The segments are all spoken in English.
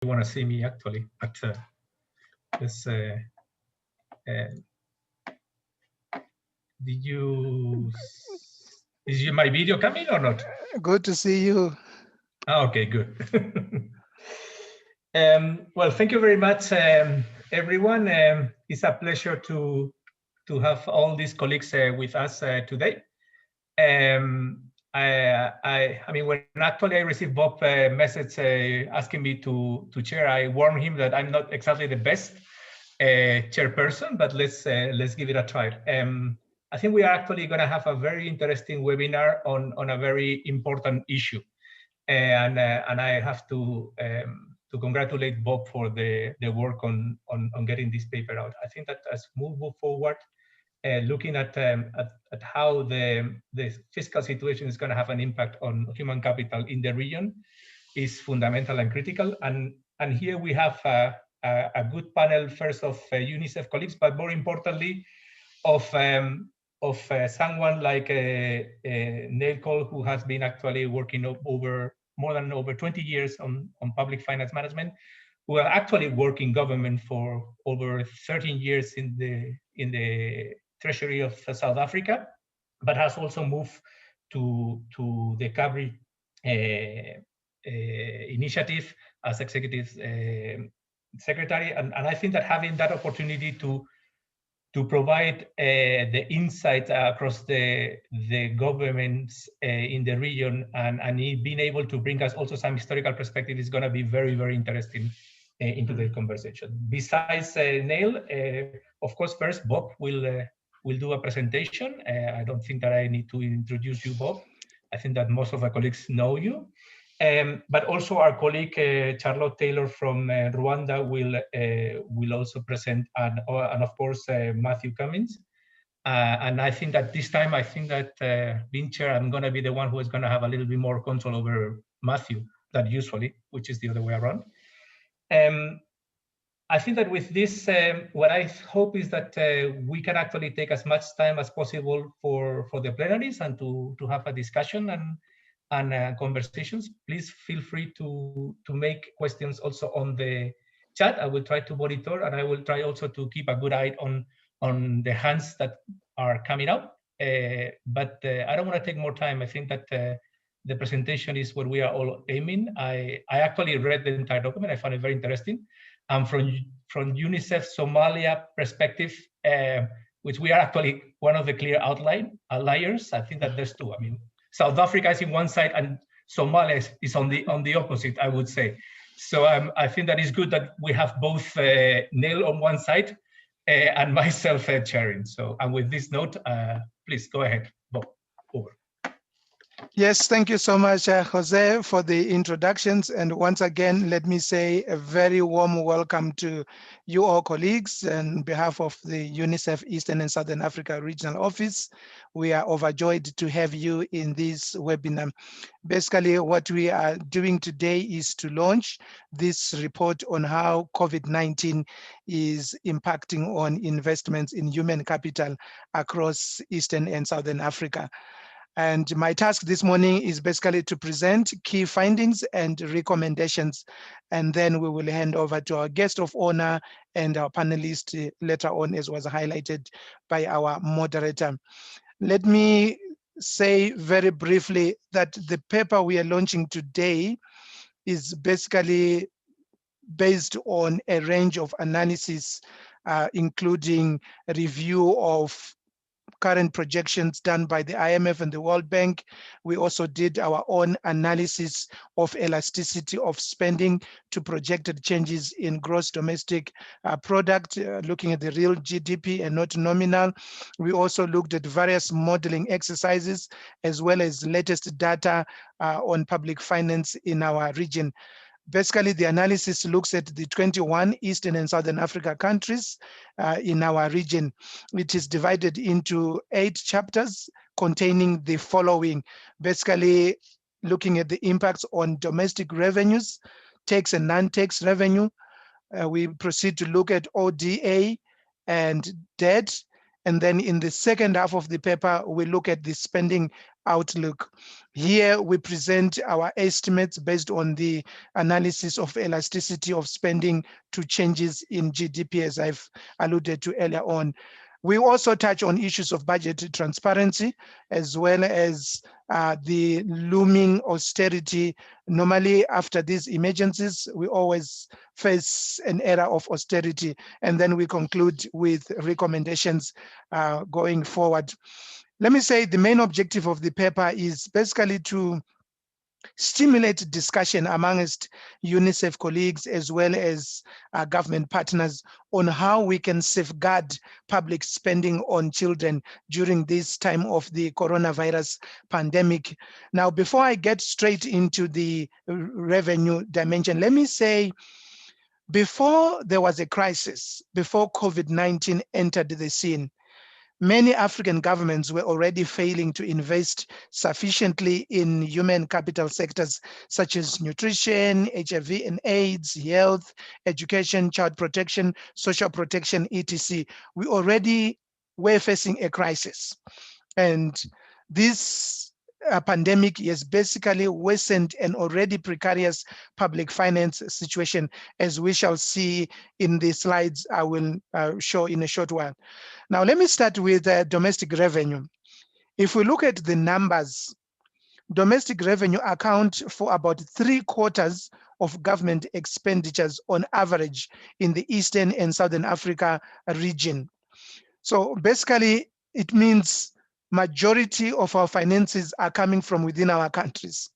you want to see me actually, but this, did you is my video coming or not? Good to see you. Okay, good. Well, thank you very much, everyone. It's a pleasure to have all these colleagues with us today. I mean, when actually I received Bob's message asking me to chair, I warned him that I'm not exactly the best chairperson, but let's give it a try. I think we are actually going to have a very interesting webinar on a very important issue, and I have to congratulate Bob for the work on getting this paper out. I think that as we move forward, looking at how the fiscal situation is going to have an impact on human capital in the region is fundamental and critical. And here we have a good panel, first of UNICEF colleagues, but more importantly, of someone like Neil Cole, who has been actually working over more than 20 years on public finance management, who are actually working government for over 13 years in the Treasury of South Africa, but has also moved to the CABRI initiative as executive secretary. And I think that having that opportunity to provide the insights across the governments in the region and being able to bring us also some historical perspective is going to be very, very interesting into the conversation. Besides Neil, of course, first Bob will do a presentation. I don't think that I need to introduce you, Bob. I think that most of our colleagues know you. But also our colleague Charlotte Taylor from Rwanda will also present, and of course Matthew Cummins. And I think that this time, I think that being chair, I'm going to be the one who is going to have a little bit more control over Matthew than usually, which is the other way around. I think that with this, what I hope is that we can actually take as much time as possible for the plenaries and to have a discussion and conversations. Please feel free to make questions also on the chat. I will try to monitor, and I will try also to keep a good eye on the hands that are coming out. But I don't want to take more time. I think that the presentation is what we are all aiming. I actually read the entire document. I found it very interesting. From UNICEF Somalia perspective, which we are actually one of the clear outliers. I think that there's two. I mean, South Africa is in one side and Somalia is on the opposite, I would say. So I think that is good that we have both Neil on one side and myself chairing. So, and with this note, please go ahead, Bob, over. Yes, thank you so much, Jose, for the introductions. And once again, let me say a very warm welcome to you all colleagues. And on behalf of the UNICEF Eastern and Southern Africa Regional Office, we are overjoyed to have you in this webinar. Basically, what we are doing today is to launch this report on how COVID-19 is impacting on investments in human capital across Eastern and Southern Africa. And my task this morning is basically to present key findings and recommendations, and then we will hand over to our guest of honor and our panelist later on, as was highlighted by our moderator. Let me say very briefly that the paper we are launching today is basically based on a range of analysis, including a review of current projections done by the IMF and the World Bank. We also did our own analysis of elasticity of spending to projected changes in gross domestic product, looking at the real GDP and not nominal. We also looked at various modeling exercises, as well as latest data on public finance in our region. Basically, the analysis looks at the 21 Eastern and Southern Africa countries in our region. It is divided into 8 chapters containing the following. Basically, looking at the impacts on domestic revenues, tax and non-tax revenue. We proceed to look at ODA and debt, And then in the second half of the paper, we look at the spending outlook. Here we present our estimates based on the analysis of elasticity of spending to changes in GDP, as I've alluded to earlier on. We also touch on issues of budget transparency, as well as the looming austerity. Normally, after these emergencies, we always face an era of austerity, and then we conclude with recommendations going forward. Let me say the main objective of the paper is basically to stimulate discussion amongst UNICEF colleagues as well as government partners on how we can safeguard public spending on children during this time of the coronavirus pandemic. Now, before I get straight into the revenue dimension, let me say, before there was a crisis, before COVID-19 entered the scene, many African governments were already failing to invest sufficiently in human capital sectors such as nutrition, HIV and AIDS, health, education, child protection, social protection, etc. We already were facing a crisis. And this pandemic has basically worsened an already precarious public finance situation, as we shall see in the slides I will show in a short while. Now, let me start with domestic revenue. If we look at the numbers, domestic revenue account for about 3/4 of government expenditures on average in the Eastern and Southern Africa region. So basically, it means majority of our finances are coming from within our countries.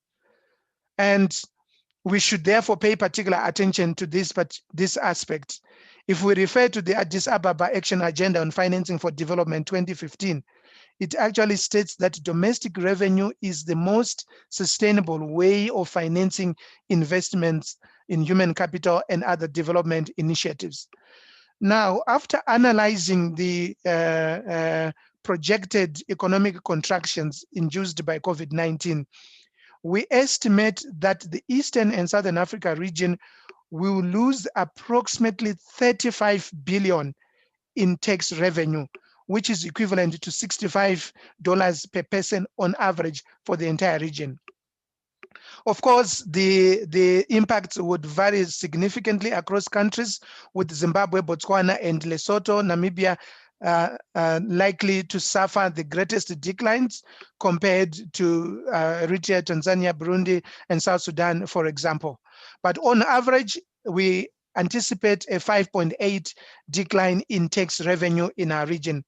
And we should therefore pay particular attention to this aspect. If we refer to the Addis Ababa Action Agenda on Financing for Development 2015, it actually states that domestic revenue is the most sustainable way of financing investments in human capital and other development initiatives. Now, after analyzing the projected economic contractions induced by COVID-19, we estimate that the Eastern and Southern Africa region will lose approximately 35 billion in tax revenue, which is equivalent to $65 per person on average for the entire region. Of course, the impacts would vary significantly across countries, with Zimbabwe, Botswana, and Lesotho, Namibia likely to suffer the greatest declines compared to Eritrea, Tanzania, Burundi, and South Sudan, for example. But on average, we anticipate a 5.8 decline in tax revenue in our region.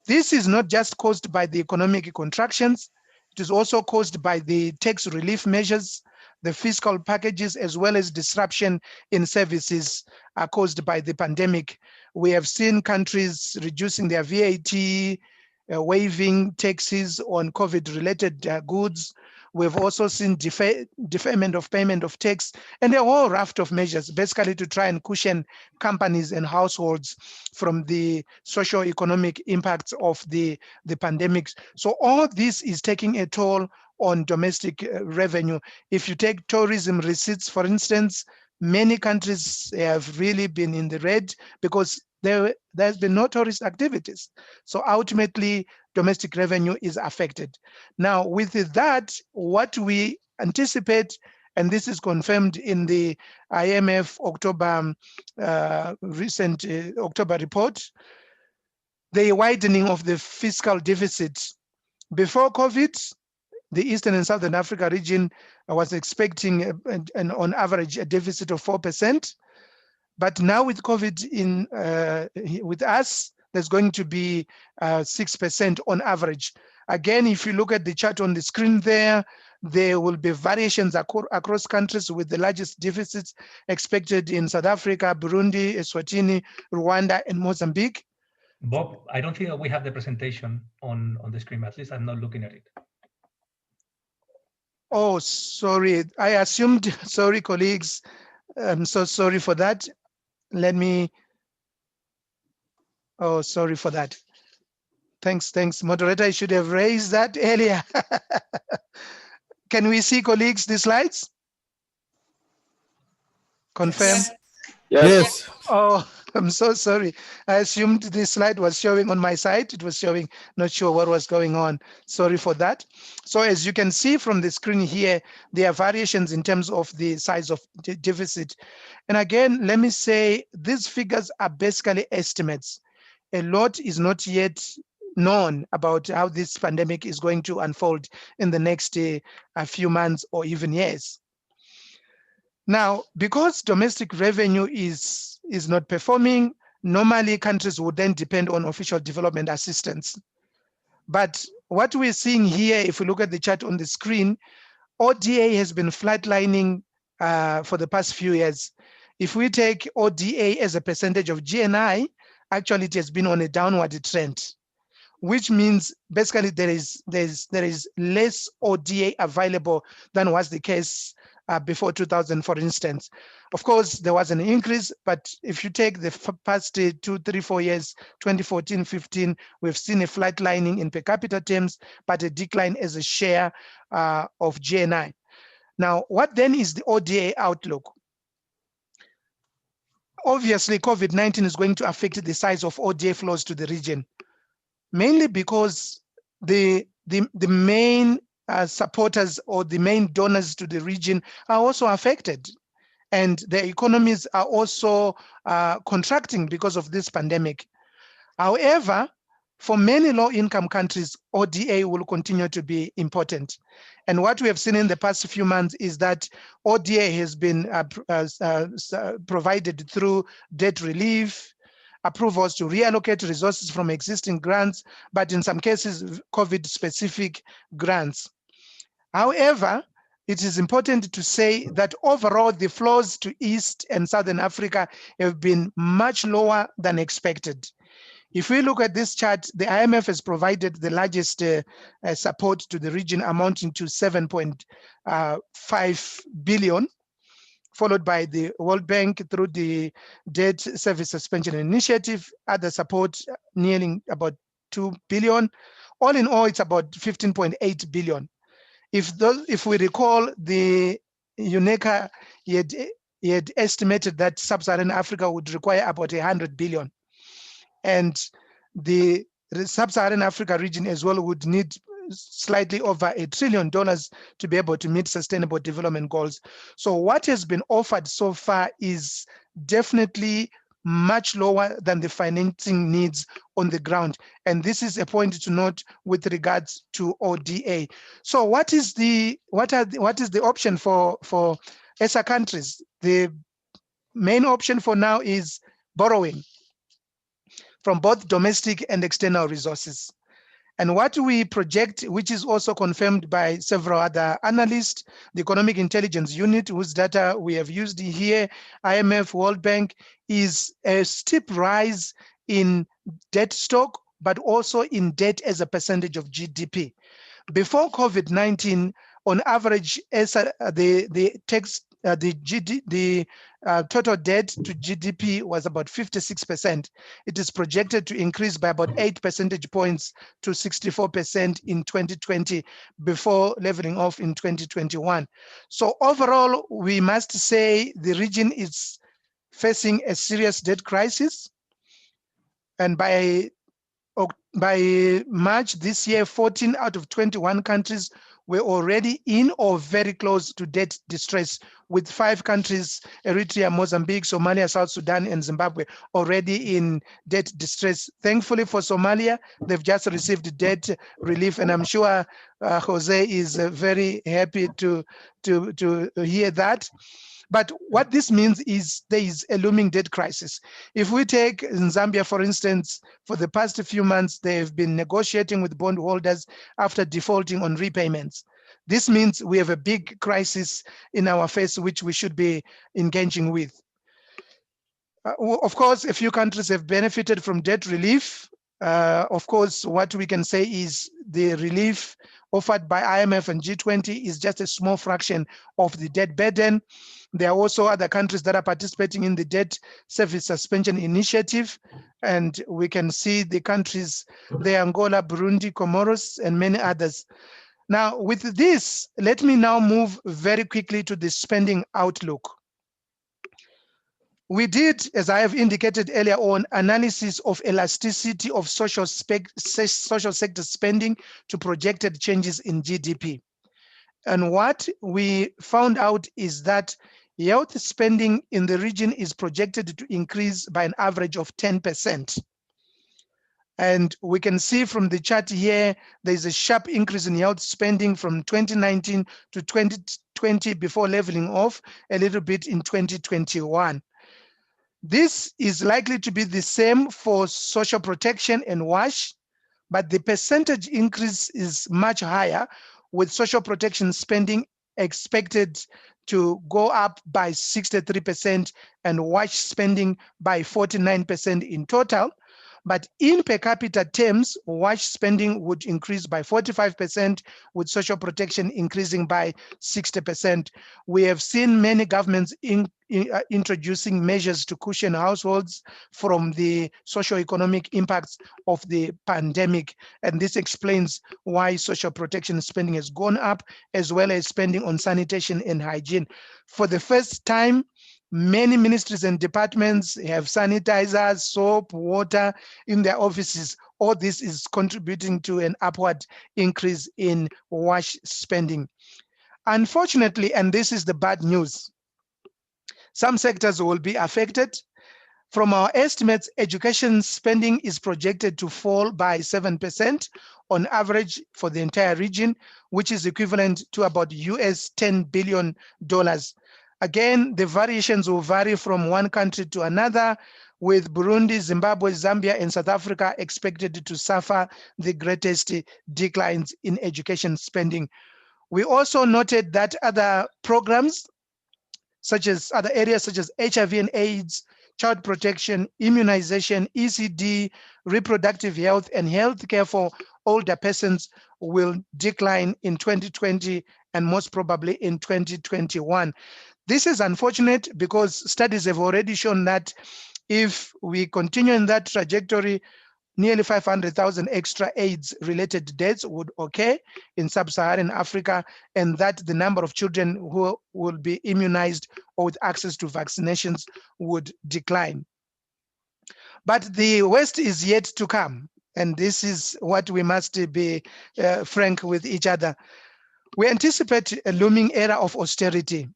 This is not just caused by the economic contractions, it is also caused by the tax relief measures, the fiscal packages, as well as disruption in services caused by the pandemic. We have seen countries reducing their VAT, waiving taxes on COVID-related goods. We've also seen deferment of payment of tax and a whole raft of measures, basically to try and cushion companies and households from the socio-economic impacts of the pandemic. So all this is taking a toll on domestic revenue. If you take tourism receipts, for instance, many countries have really been in the red because there's been no tourist activities. So ultimately, domestic revenue is affected. Now, with that, what we anticipate, and this is confirmed in the IMF recent October report, the widening of the fiscal deficit. Before COVID, the Eastern and Southern Africa region was expecting an on average a deficit of 4%. But now with COVID with us, there's going to be 6% on average. Again, if you look at the chart on the screen there will be variations across countries, with the largest deficits expected in South Africa, Burundi, Eswatini, Rwanda, and Mozambique. Bob, I don't think that we have the presentation on the screen. At least I'm not looking at it. Oh, sorry. I assumed, sorry, colleagues. I'm so sorry for that. Let me, oh, sorry for that. Thanks. Moderator, I should have raised that earlier. Can we see, colleagues, the slides? Confirm? Yes. Oh, I'm so sorry. I assumed this slide was showing on my side. It was showing, not sure what was going on. Sorry for that. So as you can see from the screen here, there are variations in terms of the size of the deficit. And again, let me say these figures are basically estimates. A lot is not yet known about how this pandemic is going to unfold in the next a few months or even years. Now, because domestic revenue is not performing, normally countries would then depend on official development assistance. But what we're seeing here, if we look at the chart on the screen, ODA has been flatlining for the past few years. If we take ODA as a percentage of GNI, actually it has been on a downward trend, which means basically there is less ODA available than was the case before 2000, for instance. Of course, there was an increase, but if you take the past 2, 3, 4 years, 2014, 15, we've seen a flatlining in per capita terms, but a decline as a share of GNI. Now, what then is the ODA outlook? Obviously, COVID-19 is going to affect the size of ODA flows to the region, mainly because the main supporters or the main donors to the region are also affected, and their economies are also contracting because of this pandemic. However, for many low-income countries, ODA will continue to be important. And what we have seen in the past few months is that ODA has been provided through debt relief, approvals to reallocate resources from existing grants, but in some cases, COVID-specific grants. However, it is important to say that overall, the flows to East and Southern Africa have been much lower than expected. If we look at this chart, the IMF has provided the largest support to the region, amounting to 7.5 billion, followed by the World Bank through the Debt Service Suspension Initiative, other support nearing about 2 billion. All in all, it's about 15.8 billion. If we recall, the UNECA, he had estimated that Sub-Saharan Africa would require about 100 billion. And the Sub-Saharan Africa region as well would need slightly over $1 trillion to be able to meet sustainable development goals. So what has been offered so far is definitely much lower than the financing needs on the ground. And this is a point to note with regards to ODA. So what is the option for ESA countries? The main option for now is borrowing from both domestic and external resources. And what we project, which is also confirmed by several other analysts, the Economic Intelligence Unit, whose data we have used here, IMF, World Bank, is a steep rise in debt stock, but also in debt as a percentage of GDP. Before COVID-19, on average, the total debt to GDP was about 56%. It is projected to increase by about 8 percentage points to 64% in 2020 before leveling off in 2021. So overall, we must say the region is facing a serious debt crisis. And by March this year, 14 out of 21 countries were already in or very close to debt distress, with 5 countries, Eritrea, Mozambique, Somalia, South Sudan, and Zimbabwe, already in debt distress. Thankfully for Somalia, they've just received debt relief, and I'm sure Jose is very happy to hear that. But what this means is there is a looming debt crisis. If we take in Zambia, for instance, for the past few months, they've been negotiating with bondholders after defaulting on repayments. This means we have a big crisis in our face, which we should be engaging with. Of course, a few countries have benefited from debt relief. Of course, what we can say is the relief offered by IMF and G20 is just a small fraction of the debt burden. There are also other countries that are participating in the Debt Service Suspension Initiative, and we can see the countries, the Angola, Burundi, Comoros, and many others. Now, with this, let me now move very quickly to the spending outlook. We did, as I have indicated earlier on, analysis of elasticity of social sector spending to projected changes in GDP. And what we found out is that health spending in the region is projected to increase by an average of 10%. And we can see from the chart here, there's a sharp increase in health spending from 2019 to 2020 before leveling off a little bit in 2021. This is likely to be the same for social protection and WASH, but the percentage increase is much higher, with social protection spending expected to go up by 63% and WASH spending by 49% in total. But in per capita terms, WASH spending would increase by 45%, with social protection increasing by 60%. We have seen many governments introducing measures to cushion households from the socio-economic impacts of the pandemic. And this explains why social protection spending has gone up, as well as spending on sanitation and hygiene. For the first time, many ministries and departments have sanitizers, soap, water in their offices. All this is contributing to an upward increase in WASH spending. Unfortunately, and this is the bad news, some sectors will be affected. From our estimates, education spending is projected to fall by 7% on average for the entire region, which is equivalent to about US $10 billion. Again, the variations will vary from one country to another, with Burundi, Zimbabwe, Zambia, and South Africa expected to suffer the greatest declines in education spending. We also noted that other programs, such as other areas such as HIV and AIDS, child protection, immunization, ECD, reproductive health, and healthcare for older persons will decline in 2020 and most probably in 2021. This is unfortunate because studies have already shown that if we continue in that trajectory, nearly 500,000 extra AIDS-related deaths would occur in sub-Saharan Africa, and that the number of children who will be immunized or with access to vaccinations would decline. But the worst is yet to come, and this is what we must be frank with each other. We anticipate a looming era of austerity.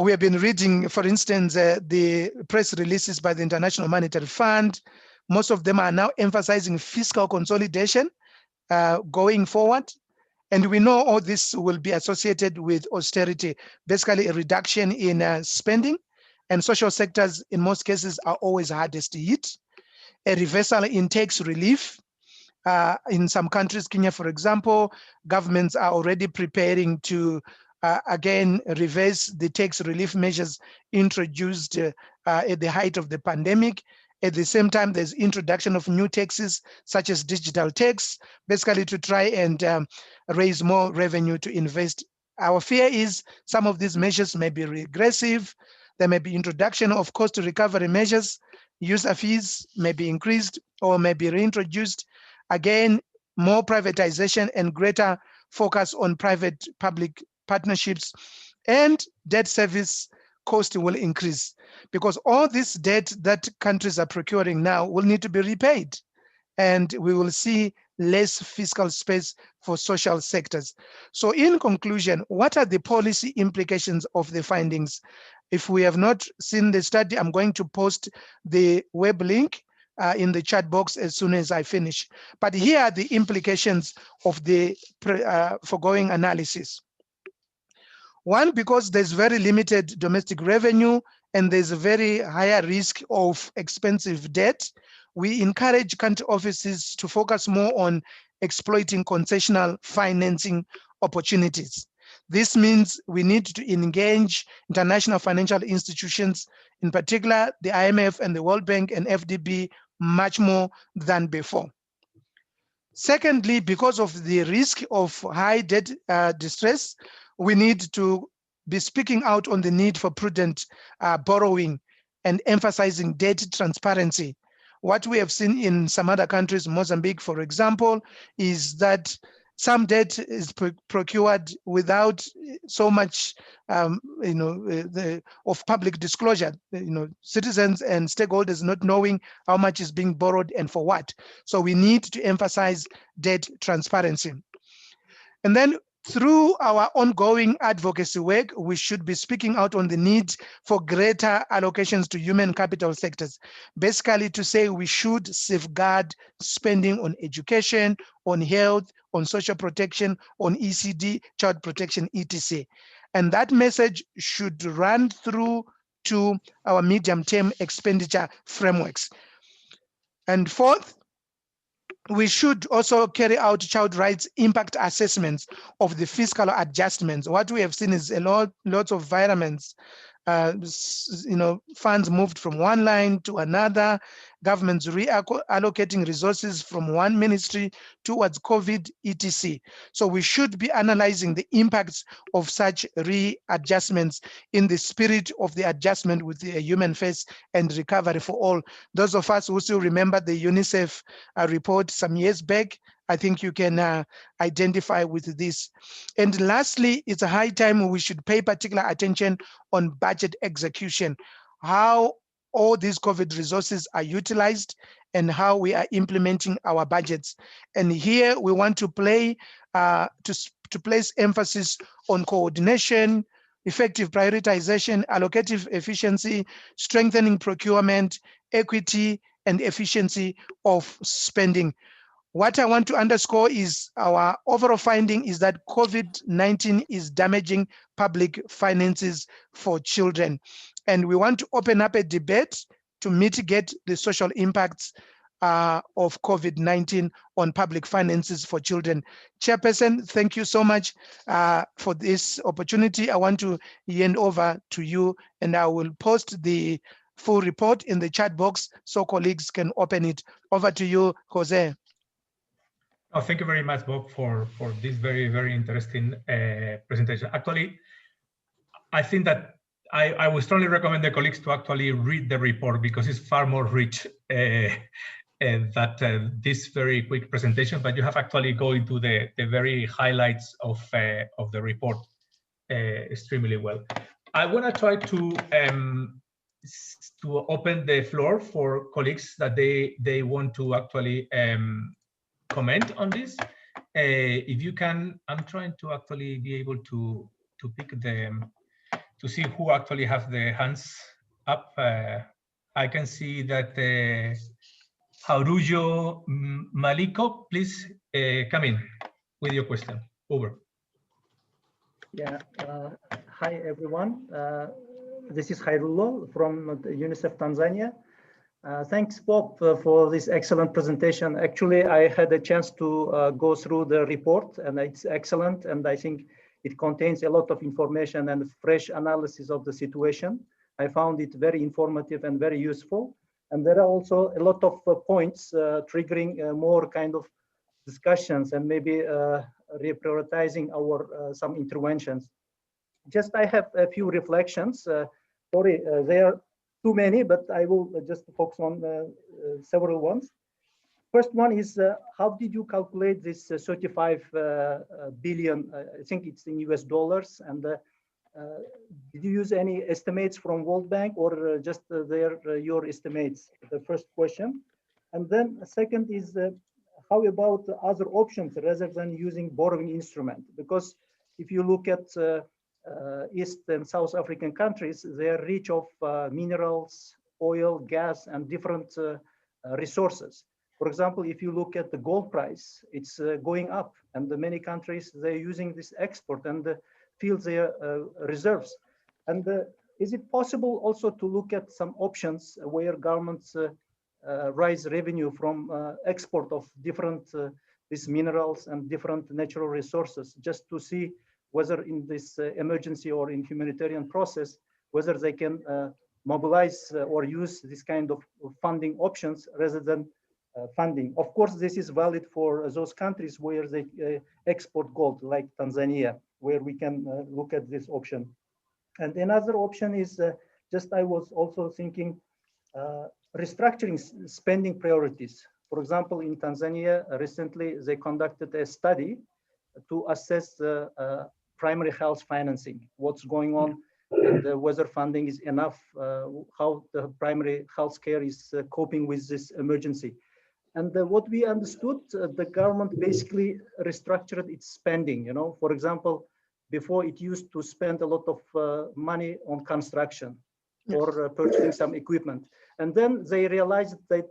We have been reading, for instance, the press releases by the International Monetary Fund. Most of them are now emphasizing fiscal consolidation going forward. And we know all this will be associated with austerity, basically a reduction in spending, and social sectors in most cases are always hardest hit. A reversal in tax relief. In some countries, Kenya, for example, governments are already preparing to again reverse the tax relief measures introduced at the height of the pandemic. At the same time, there's introduction of new taxes such as digital tax, basically to try and raise more revenue to invest. Our fear is some of these measures may be regressive. There may be introduction of cost recovery measures. User fees may be increased or may be reintroduced. Again, more privatization and greater focus on private-public partnerships, and debt service cost will increase because all this debt that countries are procuring now will need to be repaid, and we will see less fiscal space for social sectors. So in conclusion, what are the policy implications of the findings? If we have not seen the study, I'm going to post the web link in the chat box as soon as I finish. But here are the implications of the foregoing analysis. One, because there's very limited domestic revenue and there's a very higher risk of expensive debt, we encourage country offices to focus more on exploiting concessional financing opportunities. This means we need to engage international financial institutions, in particular the IMF and the World Bank and FDB, much more than before. Secondly, because of the risk of high debt distress, we need to be speaking out on the need for prudent borrowing and emphasizing debt transparency. What we have seen in some other countries, Mozambique, for example, is that Some debt is procured without so much, of public disclosure. Citizens and stakeholders not knowing how much is being borrowed and for what. So we need to emphasize debt transparency. And then through our ongoing advocacy work, we should be speaking out on the need for greater allocations to human capital sectors. Basically to say we should safeguard spending on education, on health, on social protection, on ECD, child protection, etc. And that message should run through to our medium-term expenditure frameworks. And fourth, we should also carry out child rights impact assessments of the fiscal adjustments. What we have seen is lots of environments, funds moved from one line to another, governments reallocating resources from one ministry towards COVID, etc. So we should be analyzing the impacts of such readjustments in the spirit of the adjustment with the human face and recovery for all. Those of us who still remember the UNICEF report some years back, I think you can identify with this. And lastly, it's a high time we should pay particular attention on budget execution, how all these COVID resources are utilized and how we are implementing our budgets. And here we want to place emphasis on coordination, effective prioritization, allocative efficiency, strengthening procurement, equity, and efficiency of spending. What I want to underscore is our overall finding is that COVID-19 is damaging public finances for children. And we want to open up a debate to mitigate the social impacts of COVID-19 on public finances for children. Chairperson, thank you so much for this opportunity. I want to hand over to you, and I will post the full report in the chat box so colleagues can open it. Over to you, Jose. Oh, thank you very much, Bob, for this very, very interesting presentation. Actually, I think that I would strongly recommend the colleagues to actually read the report because it's far more rich than this very quick presentation, but you have actually go into the very highlights of the report extremely well. I want to try to open the floor for colleagues that they want to actually comment on this. If you can, I'm trying to actually be able to pick to see who actually have the hands up. I can see that Harujo Maliko, please come in with your question. Over. Yeah. Hi, everyone. This is Hairullo from UNICEF Tanzania. Thanks, Bob, for this excellent presentation. Actually, I had a chance to go through the report, and it's excellent. And I think it contains a lot of information and fresh analysis of the situation. I found it very informative and very useful. And there are also a lot of points triggering more kind of discussions and maybe reprioritizing our some interventions. Just I have a few reflections. Sorry, there are too many, but I will just focus on several ones. First one is, how did you calculate this 35 billion? I think it's in US dollars. And did you use any estimates from World Bank or just your estimates? The first question. And then the second is, how about other options rather than using borrowing instrument? Because if you look at East and South African countries, they are rich of minerals, oil, gas, and different resources. For example, if you look at the gold price, it's going up, and many countries, they're using this export and fill their reserves. And is it possible also to look at some options where governments raise revenue from export of different these minerals and different natural resources, just to see whether in this emergency or in humanitarian process, whether they can mobilize or use this kind of funding options rather than funding. Of course, this is valid for those countries where they export gold, like Tanzania, where we can look at this option. And another option is just I was also thinking restructuring spending priorities. For example, in Tanzania, recently they conducted a study to assess primary health financing, what's going on, and whether funding is enough, how the primary health care is coping with this emergency. And what we understood, the government basically restructured its spending. For example, before it used to spend a lot of money on construction or purchasing some equipment. And then they realized that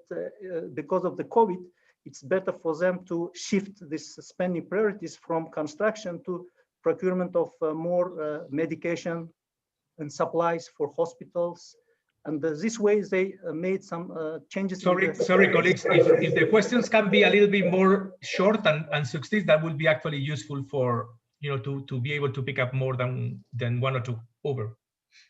because of the COVID, it's better for them to shift this spending priorities from construction to procurement of more medication and supplies for hospitals. And this way they made some changes. Sorry, colleagues, if the questions can be a little bit more short and succinct, that would be actually useful for, to be able to pick up more than one or two. Over.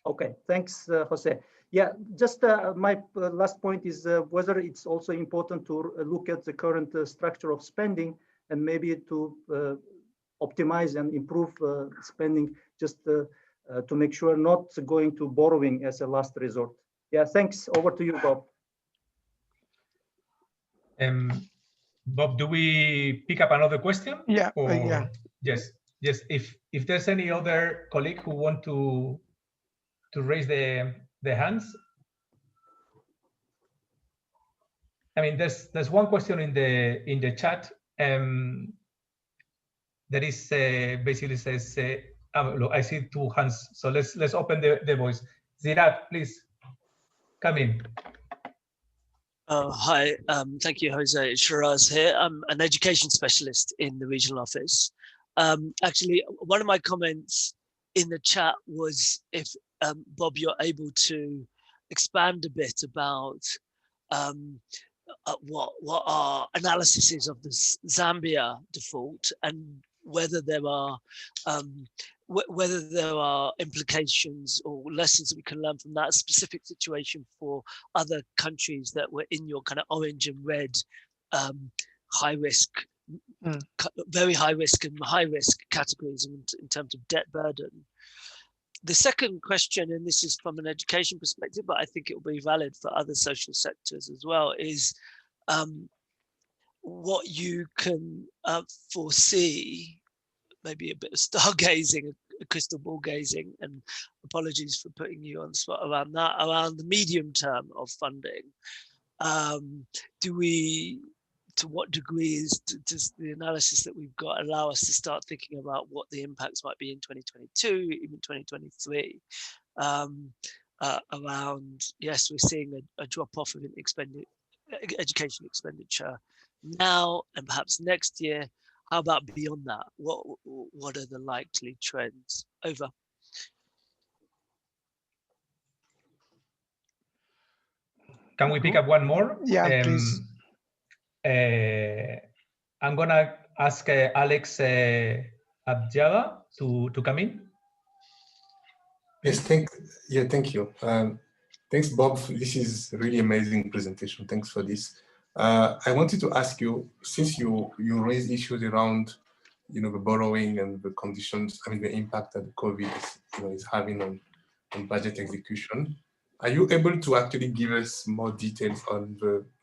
Okay, thanks, Jose. Yeah, just my last point is whether it's also important to look at the current structure of spending and maybe to optimize and improve spending just to make sure not going to borrowing as a last resort. Yeah, thanks. Over to you, Bob. Bob, do we pick up another question? Yeah. Yeah. Yes. If there's any other colleague who want to raise the hands. I mean, there's one question in the chat that is basically says, look, I see two hands, so let's open the voice. Zirat, please come in. Hi, thank you, Jose. It's Shiraz here. I'm an education specialist in the regional office. Actually, one of my comments in the chat was if, Bob, you're able to expand a bit about what our analysis is of the Zambia default and whether there are implications or lessons that we can learn from that specific situation for other countries that were in your kind of orange and red high risk, very high risk and high risk categories in terms of debt burden. The second question, and this is from an education perspective, but I think it will be valid for other social sectors as well, is what you can foresee, maybe a bit of stargazing, a crystal ball gazing, and apologies for putting you on the spot around that, around the medium term of funding. To what degree does the analysis that we've got allow us to start thinking about what the impacts might be in 2022, even 2023, around, yes, we're seeing a drop off of education expenditure now and perhaps next year. How about beyond that? What are the likely trends? Over. Can we pick up one more? Yeah, please. I'm gonna ask Alex Abjada to come in. Yes, thank you. Thanks, Bob. This is a really amazing presentation. Thanks for this. I wanted to ask you, since you raised issues around, the borrowing and the conditions, I mean, the impact that the COVID is having on budget execution. Are you able to actually give us more details on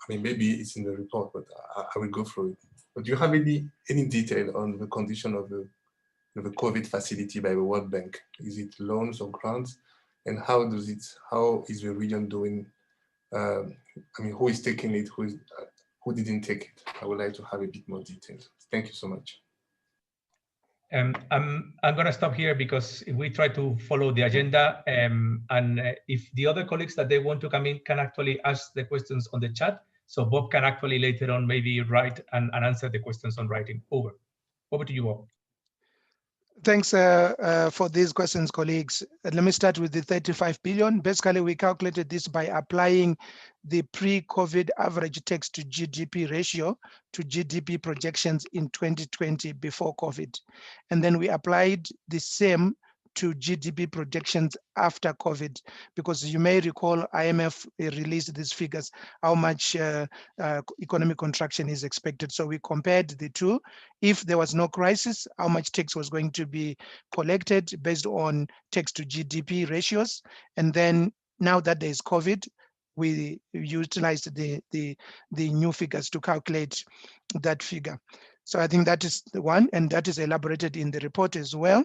maybe it's in the report, but I will go through it. But do you have any detail on the condition of the COVID facility by the World Bank? Is it loans or grants? And how is the region doing? Who is taking it? Who didn't take it? I would like to have a bit more details. Thank you so much. I'm going to stop here because we try to follow the agenda, and if the other colleagues that they want to come in can actually ask the questions on the chat, so Bob can actually later on maybe write and answer the questions on writing. Over to you, Bob. Thanks for these questions, colleagues. Let me start with the 35 billion. Basically, we calculated this by applying the pre-COVID average text to GDP ratio to GDP projections in 2020 before COVID. And then we applied the same to GDP projections after COVID, because you may recall IMF released these figures, how much economic contraction is expected. So we compared the two. If there was no crisis, how much tax was going to be collected based on tax to GDP ratios. And then now that there is COVID, we utilized the new figures to calculate that figure. So I think that is the one, and that is elaborated in the report as well.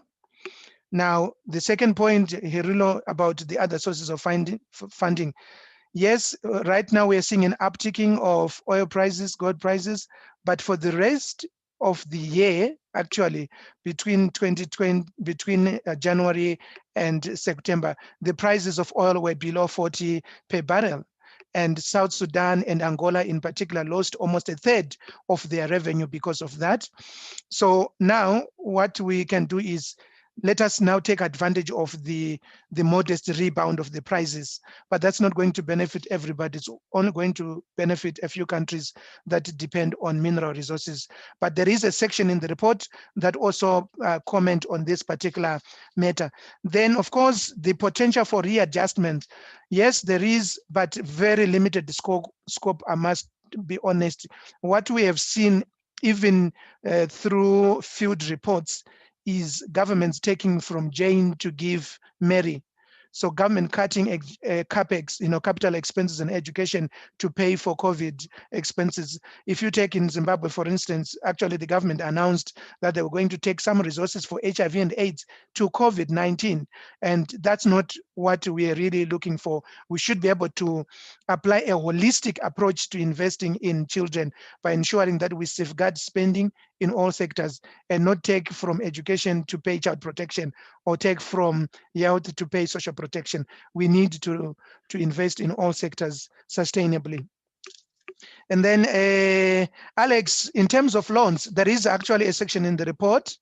Now, the second point, Hirilo, about the other sources of funding. Yes, right now we are seeing an upticking of oil prices, gold prices, but for the rest of the year, actually, between January and September, the prices of oil were below 40 per barrel. And South Sudan and Angola in particular lost almost a third of their revenue because of that. So now what we can do is, let us now take advantage of the modest rebound of the prices, but that's not going to benefit everybody. It's only going to benefit a few countries that depend on mineral resources. But there is a section in the report that also comment on this particular matter. Then, of course, the potential for readjustment. Yes, there is, but very limited scope, I must be honest. What we have seen, even through field reports, is governments taking from Jane to give Mary. So government cutting capex, capital expenses and education to pay for COVID expenses. If you take in Zimbabwe, for instance, actually the government announced that they were going to take some resources for HIV and AIDS to COVID-19. And that's not what we are really looking for. We should be able to apply a holistic approach to investing in children by ensuring that we safeguard spending in all sectors and not take from education to pay child protection or take from health to pay social protection. We need to invest in all sectors sustainably. And then Alex, in terms of loans, there is actually a section in the report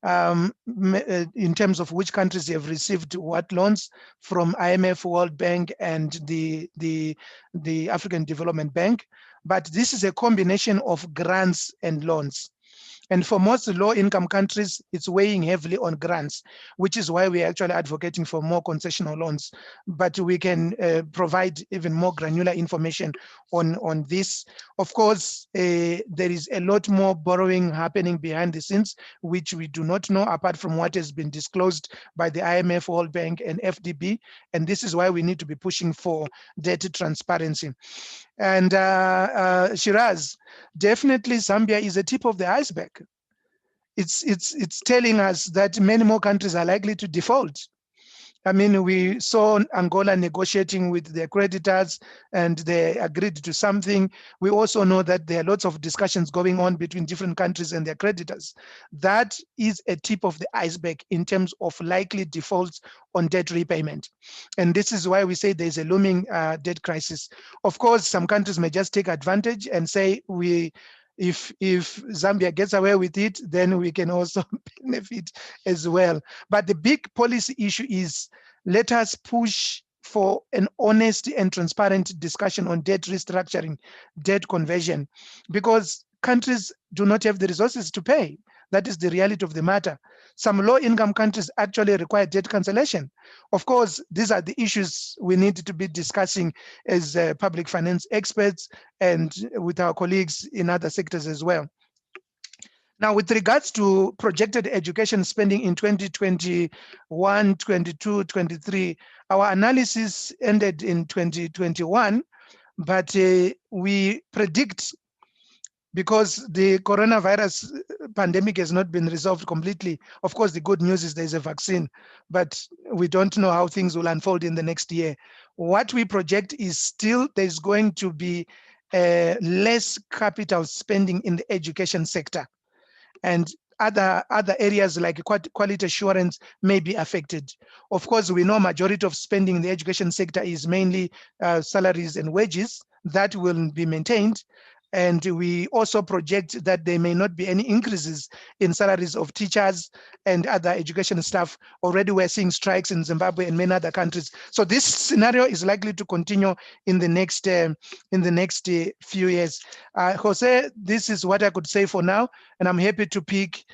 in terms of which countries have received what loans from IMF, World Bank, and the African Development Bank. But this is a combination of grants and loans. And for most low-income countries, it's weighing heavily on grants, which is why we're actually advocating for more concessional loans. But we can provide even more granular information on this. Of course, there is a lot more borrowing happening behind the scenes, which we do not know apart from what has been disclosed by the IMF, World Bank, and FDB. And this is why we need to be pushing for debt transparency. And Shiraz, definitely Zambia is a tip of the iceberg. It's telling us that many more countries are likely to default. I mean, we saw Angola negotiating with their creditors and they agreed to something. We also know that there are lots of discussions going on between different countries and their creditors. That is a tip of the iceberg in terms of likely defaults on debt repayment. And this is why we say there's a looming debt crisis. Of course, some countries may just take advantage and say, if Zambia gets away with it, then we can also benefit as well. But the big policy issue is, let us push for an honest and transparent discussion on debt restructuring, debt conversion, because countries do not have the resources to pay. That is the reality of the matter. Some low-income countries actually require debt cancellation. Of course, these are the issues we need to be discussing as public finance experts and with our colleagues in other sectors as well. Now, with regards to projected education spending in 2021, 22, 23, our analysis ended in 2021, but we predict, because the coronavirus pandemic has not been resolved completely. Of course, the good news is there's a vaccine, but we don't know how things will unfold in the next year. What we project is still there's going to be less capital spending in the education sector. And other areas like quality assurance may be affected. Of course, we know majority of spending in the education sector is mainly salaries and wages. That will be maintained. And we also project that there may not be any increases in salaries of teachers and other education staff. Already we're seeing strikes in Zimbabwe and many other countries. So this scenario is likely to continue in the next few years. Jose, this is what I could say for now, and I'm happy to pick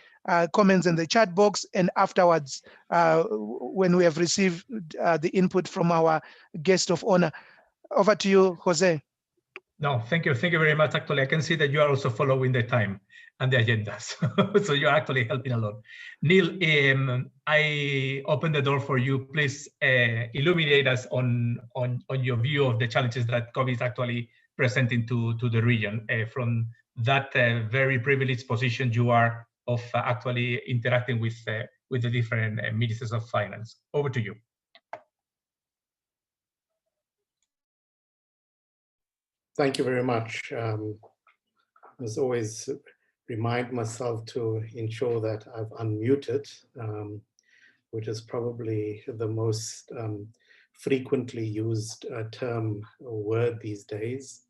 comments in the chat box and afterwards when we have received the input from our guest of honor. Over to you, Jose. No, thank you very much. Actually, I can see that you are also following the time and the agendas, so you're actually helping a lot. Neil, I open the door for you. Please illuminate us on your view of the challenges that COVID is actually presenting to the region from that very privileged position you are of actually interacting with the different ministers of finance. Over to you. Thank you very much. As always, remind myself to ensure that I've unmuted, which is probably the most frequently used term or word these days.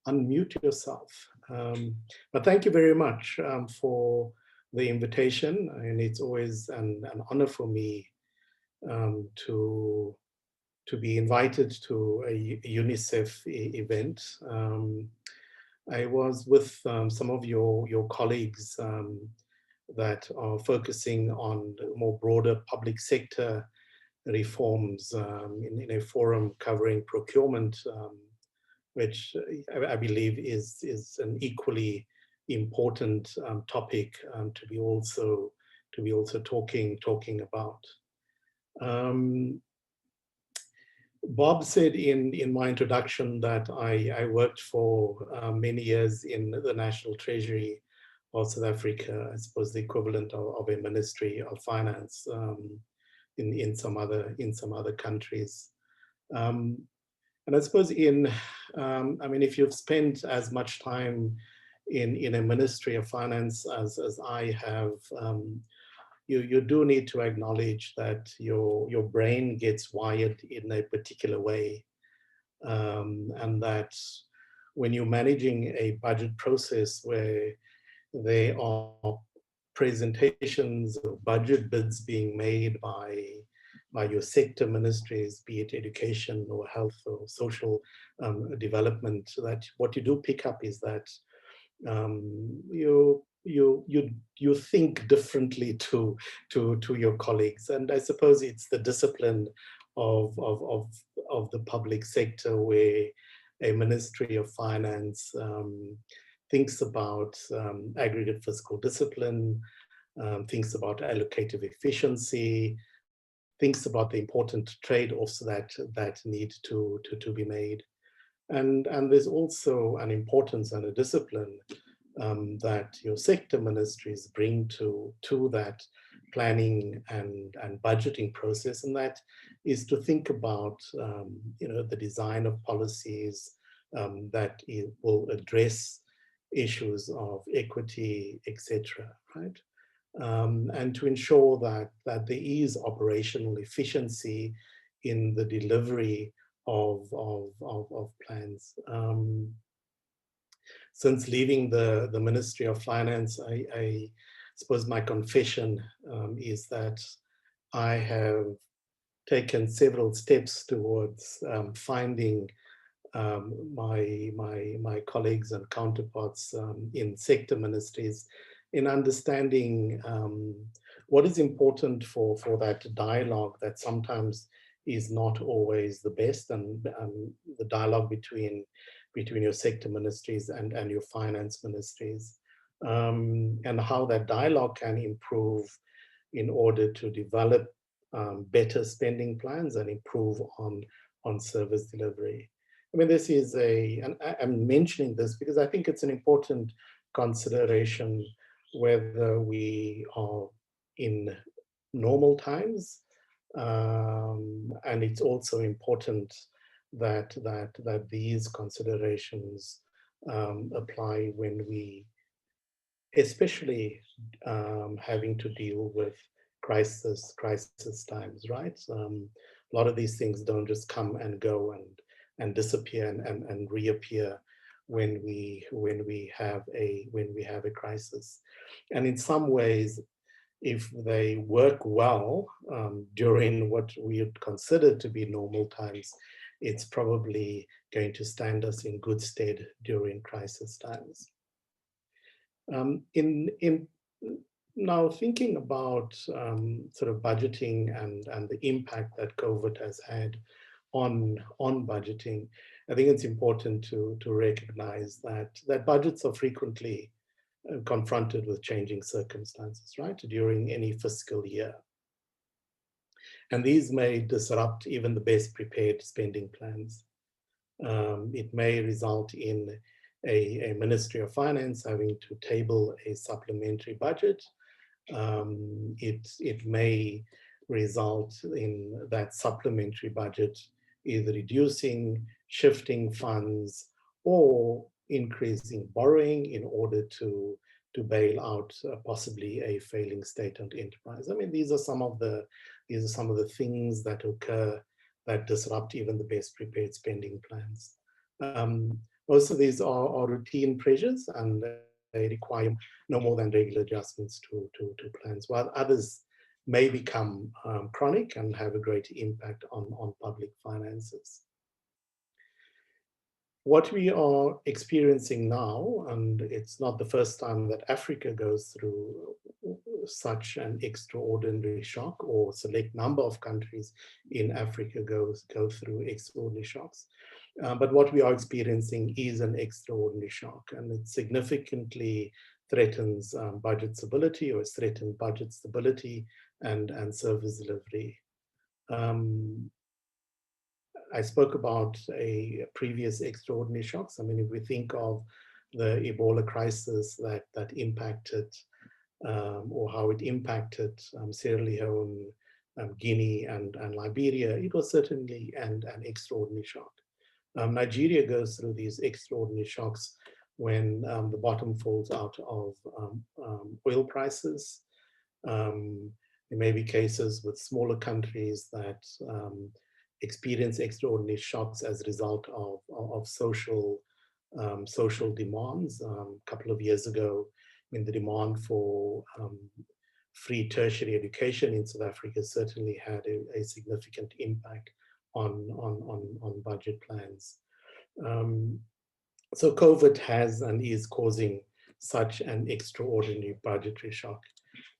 Unmute yourself. But thank you very much for the invitation, and it's always an honor for me to be invited to a UNICEF event. I was with some of your colleagues that are focusing on more broader public sector reforms in a forum covering procurement, which I believe is an equally important topic to be also talking about. Bob said in my introduction that I worked for many years in the National Treasury of South Africa, I suppose the equivalent of a Ministry of Finance in some other countries. And I suppose I mean, if you've spent as much time in a Ministry of Finance as I have, you do need to acknowledge that your brain gets wired in a particular way, and that when you're managing a budget process where there are presentations of budget bids being made by your sector ministries, be it education or health or social development, that what you do pick up is that you think differently to your colleagues, and I suppose it's the discipline of the public sector where a Ministry of Finance thinks about aggregate fiscal discipline, thinks about allocative efficiency, thinks about the important trade-offs that need to be made, and there's also an importance and a discipline that your sector ministries bring to that planning and budgeting process, and that is to think about the design of policies that will address issues of equity, etc., right? And to ensure that there is operational efficiency in the delivery of plans. Since leaving the Ministry of Finance, I suppose my confession is that I have taken several steps towards finding my colleagues and counterparts in sector ministries in understanding what is important for that dialogue that sometimes is not always the best, and the dialogue between your sector ministries and your finance ministries, and how that dialogue can improve in order to develop better spending plans and improve on service delivery. I mean, this is and I'm mentioning this because I think it's an important consideration whether we are in normal times, and it's also important that these considerations apply when we, especially having to deal with crisis times, right? A lot of these things don't just come and go and disappear and reappear when we have a crisis. And in some ways, if they work well during what we would consider to be normal times, it's probably going to stand us in good stead during crisis times. Now thinking about sort of budgeting and the impact that COVID has had on budgeting, I think it's important to recognize that budgets are frequently confronted with changing circumstances, right, during any fiscal year. And these may disrupt even the best prepared spending plans. It may result in a Ministry of Finance having to table a supplementary budget. It may result in that supplementary budget either reducing, shifting funds, or increasing borrowing in order to bail out possibly a failing state-owned enterprise. I mean, these are some of the things that occur that disrupt even the best prepared spending plans. Most of these are routine pressures, and they require no more than regular adjustments to plans, while others may become chronic and have a greater impact on public finances. What we are experiencing now, and it's not the first time that Africa goes through such an extraordinary shock, or select number of countries in Africa go through extraordinary shocks. But what we are experiencing is an extraordinary shock, and it significantly threatens budget stability, or it's threatened budget stability and service delivery. I spoke about a previous extraordinary shocks. I mean, if we think of the Ebola crisis that impacted, or how it impacted Sierra Leone, Guinea, and Liberia, it was certainly an extraordinary shock. Nigeria goes through these extraordinary shocks when the bottom falls out of oil prices. There may be cases with smaller countries that experience extraordinary shocks as a result of social demands. A couple of years ago, when the demand for free tertiary education in South Africa certainly had a significant impact on budget plans. So COVID has and is causing such an extraordinary budgetary shock.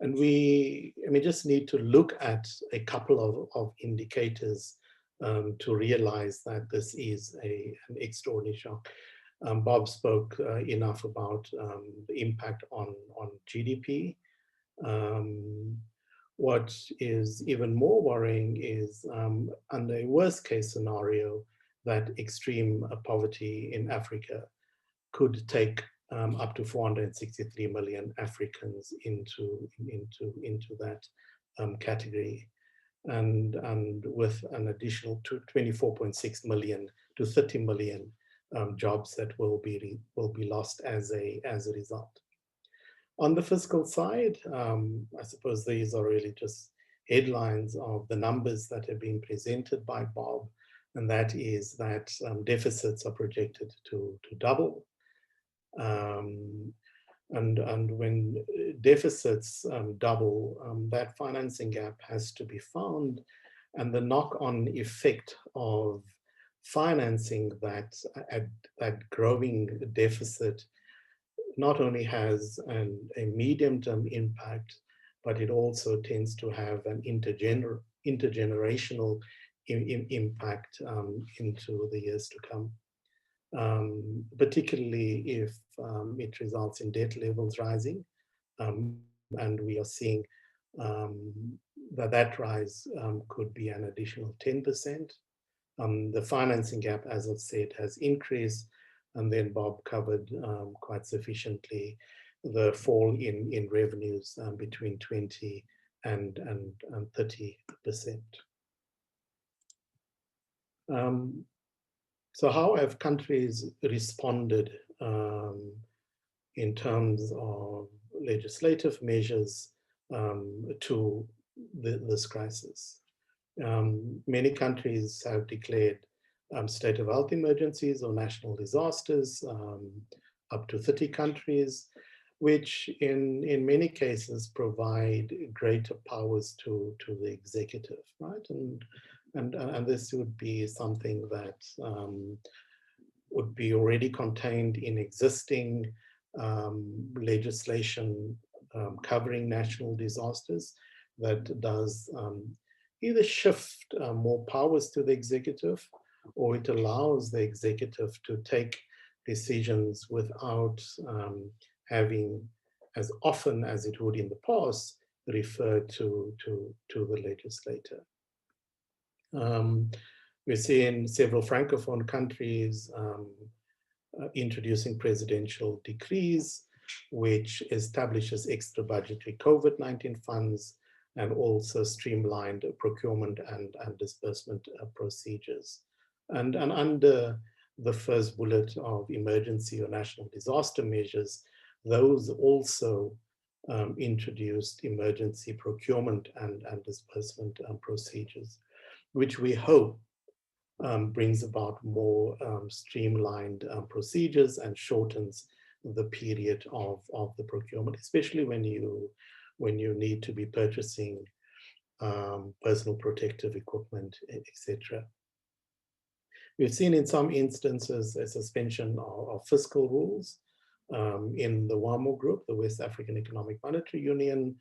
And we just need to look at a couple of indicators to realize that this is an extraordinary shock. Bob spoke enough about the impact on GDP. What is even more worrying is, under a worst case scenario, that extreme poverty in Africa could take up to 463 million Africans into that category, and with an additional 24.6 million to 30 million jobs that will be lost as a result. On the fiscal side, I suppose these are really just headlines of the numbers that have been presented by Bob, and that is that deficits are projected to double. And when deficits double, that financing gap has to be found, and the knock-on effect of financing that growing deficit not only has a medium-term impact, but it also tends to have an intergenerational impact into the years to come. Particularly if it results in debt levels rising, and we are seeing that rise could be an additional 10%. The financing gap, as I've said, has increased, and then Bob covered quite sufficiently the fall in revenues between 20 and 30%. So how have countries responded in terms of legislative measures to this crisis? Many countries have declared state of health emergencies or national disasters, up to 30 countries, which in many cases provide greater powers to the executive, right? And this would be something that would be already contained in existing legislation covering national disasters that does either shift more powers to the executive, or it allows the executive to take decisions without having, as often as it would in the past, refer to the legislator. We're seeing several Francophone countries introducing presidential decrees, which establishes extra budgetary COVID-19 funds, and also streamlined procurement and disbursement procedures. And under the first bullet of emergency or national disaster measures, those also introduced emergency procurement and disbursement procedures, which we hope brings about more streamlined procedures and shortens the period of the procurement, especially when you need to be purchasing personal protective equipment, etc. We've seen in some instances a suspension of fiscal rules in the WAMO group, the West African Economic Monetary Union,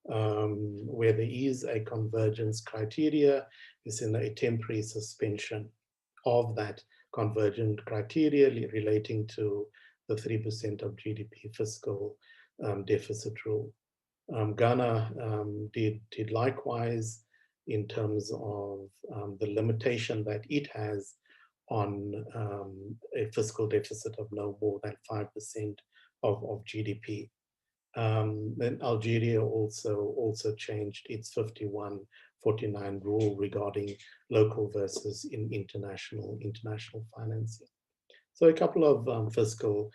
where there is a convergence criteria. Is in a temporary suspension of that convergent criteria relating to the 3% of GDP fiscal deficit rule. Ghana did likewise in terms of the limitation that it has on a fiscal deficit of no more than 5% of GDP. Then Algeria also changed its 51-49 rule regarding local versus international financing. So a couple of fiscal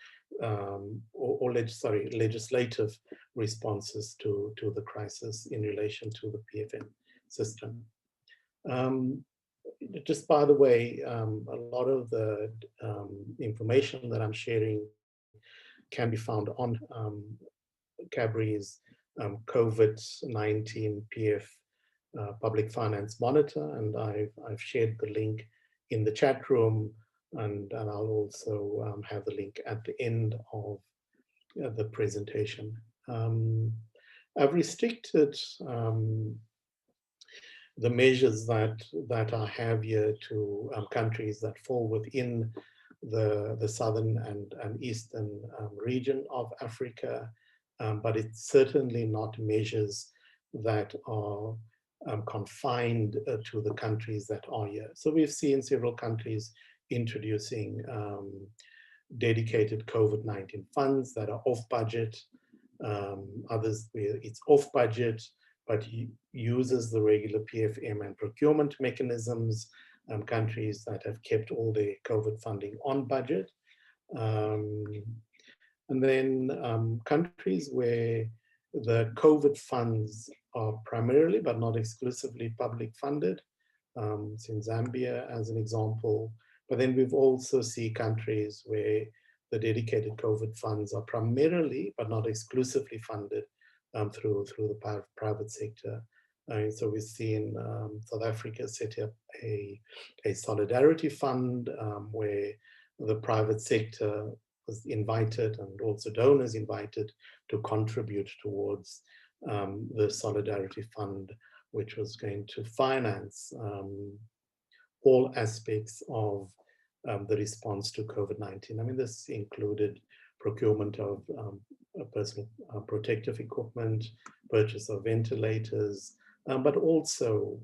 legislative responses to the crisis in relation to the PFM system. Just by the way, a lot of the information that I'm sharing can be found on CABRI's COVID-19 PF Public Finance Monitor, and I've shared the link in the chat room, and I'll also have the link at the end of the presentation. I've restricted the measures that I have here to countries that fall within the southern and eastern region of Africa, but it's certainly not measures that are confined to the countries that are here. So we've seen several countries introducing dedicated COVID-19 funds that are off budget, others where it's off budget, but uses the regular PFM and procurement mechanisms, countries that have kept all their COVID funding on budget. And then countries where the COVID funds are primarily, but not exclusively, public funded. It's in Zambia as an example. But then we've also seen countries where the dedicated COVID funds are primarily, but not exclusively funded through the private sector. So we've seen South Africa set up a solidarity fund where the private sector was invited and also donors invited to contribute towards the solidarity fund, which was going to finance all aspects of the response to COVID-19. I mean, this included procurement of personal protective equipment, purchase of ventilators, but also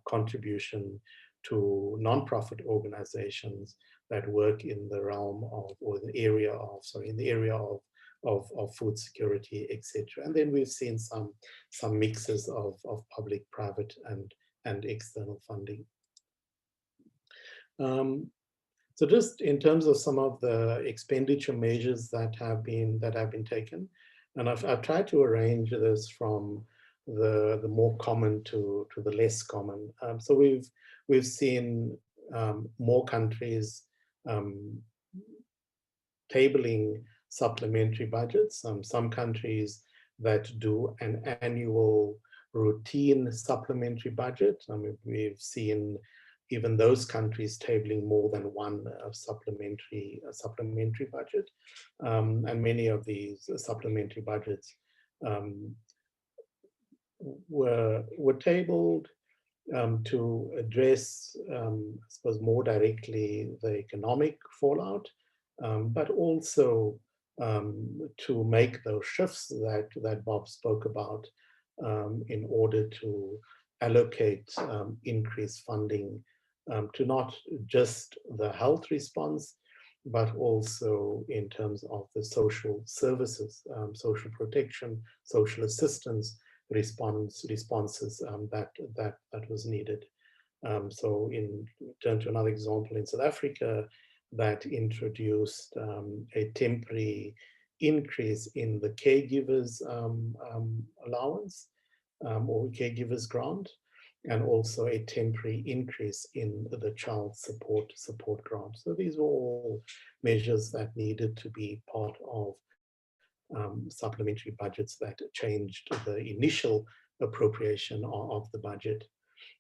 contribution to nonprofit organizations that work in the realm of, or the area of, sorry, in the area of food security, etc. And then we've seen some mixes of public, private, and external funding. So just in terms of some of the expenditure measures that have been taken, and I've tried to arrange this from the more common to the less common. So we've seen more countries tabling supplementary budgets. Some countries that do an annual routine supplementary budget. I mean, we've seen even those countries tabling more than one supplementary budget. And many of these supplementary budgets were tabled to address, I suppose, more directly the economic fallout, but also to make those shifts that Bob spoke about in order to allocate increased funding to not just the health response, but also in terms of the social services, social protection, social assistance responses that was needed. So in turn to another example in South Africa, that introduced a temporary increase in the caregivers allowance or caregivers grant, and also a temporary increase in the child support grant. So these were all measures that needed to be part of supplementary budgets that changed the initial appropriation of the budget.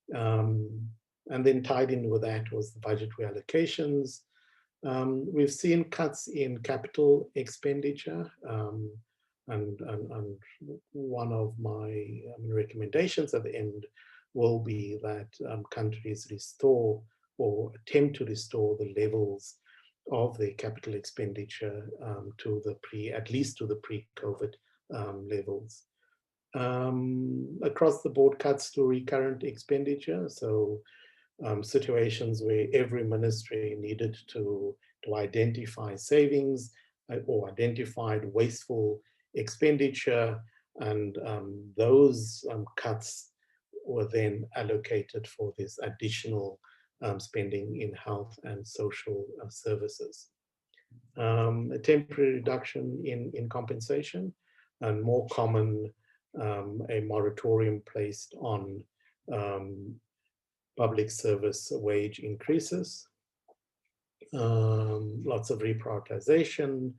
And then tied in with that was the budget reallocations. We've seen cuts in capital expenditure, and one of my recommendations at the end will be that countries restore or attempt to restore the levels of their capital expenditure to the at least to the pre-COVID levels. Across the board cuts to recurrent expenditure. So situations where every ministry needed to identify savings or identified wasteful expenditure, and those cuts were then allocated for this additional spending in health and social services. A temporary reduction in compensation, and more common, a moratorium placed on public service wage increases, lots of reprioritization.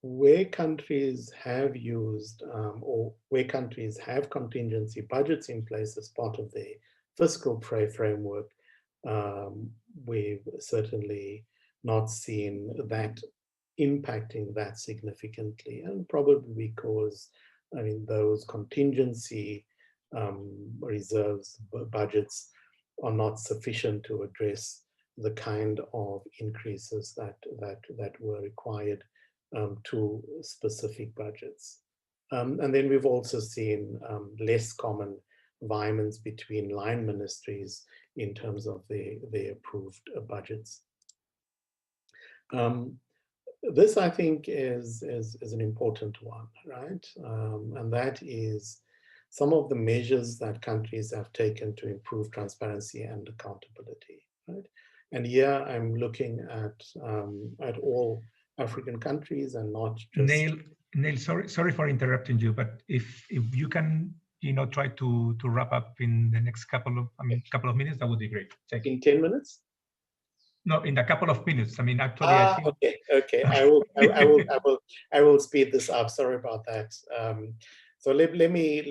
Where countries have used or where countries have contingency budgets in place as part of their fiscal framework, we've certainly not seen that impacting that significantly, and probably because, I mean, those contingency reserves budgets are not sufficient to address the kind of increases that were required to specific budgets. And then we've also seen less common violence between line ministries in terms of their approved budgets. This, I think, is an important one, right? And that is some of the measures that countries have taken to improve transparency and accountability, right? And here I'm looking at all African countries and not just— Neil, sorry for interrupting you, but if you can, try to wrap up in the next couple of minutes, that would be great. Thank you. In 10 minutes? No, in a couple of minutes. I mean, actually, I think... Okay. I will speed this up. Sorry about that. So let me.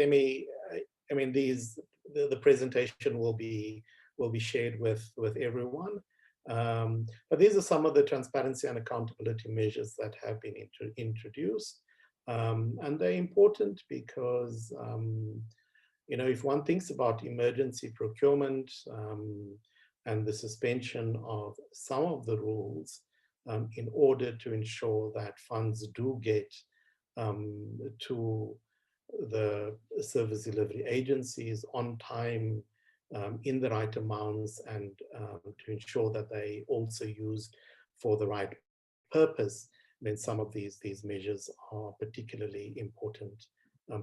I mean, the presentation will be shared with everyone. But these are some of the transparency and accountability measures that have been introduced, and they're important because if one thinks about emergency procurement and the suspension of some of the rules in order to ensure that funds do get to the service delivery agencies on time, in the right amounts, and to ensure that they also used for the right purpose, then some of these measures are particularly important.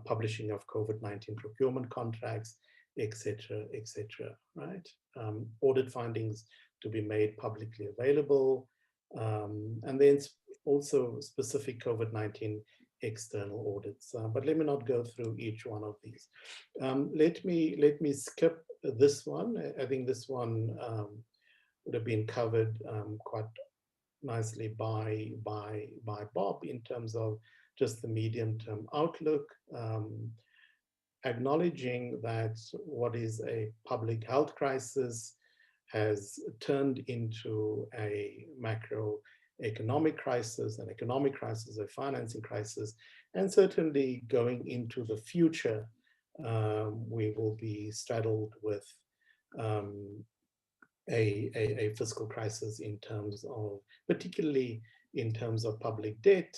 Publishing of COVID-19 procurement contracts, etc., right? Audit findings to be made publicly available, and then also specific COVID-19 external audits. But let me not go through each one of these. Let me skip this one. I think this one would have been covered quite nicely by Bob in terms of just the medium-term outlook, acknowledging that what is a public health crisis has turned into a macroeconomic crisis, an economic crisis, a financing crisis, and certainly going into the future, we will be straddled with a fiscal crisis in terms of, particularly in terms of public debt,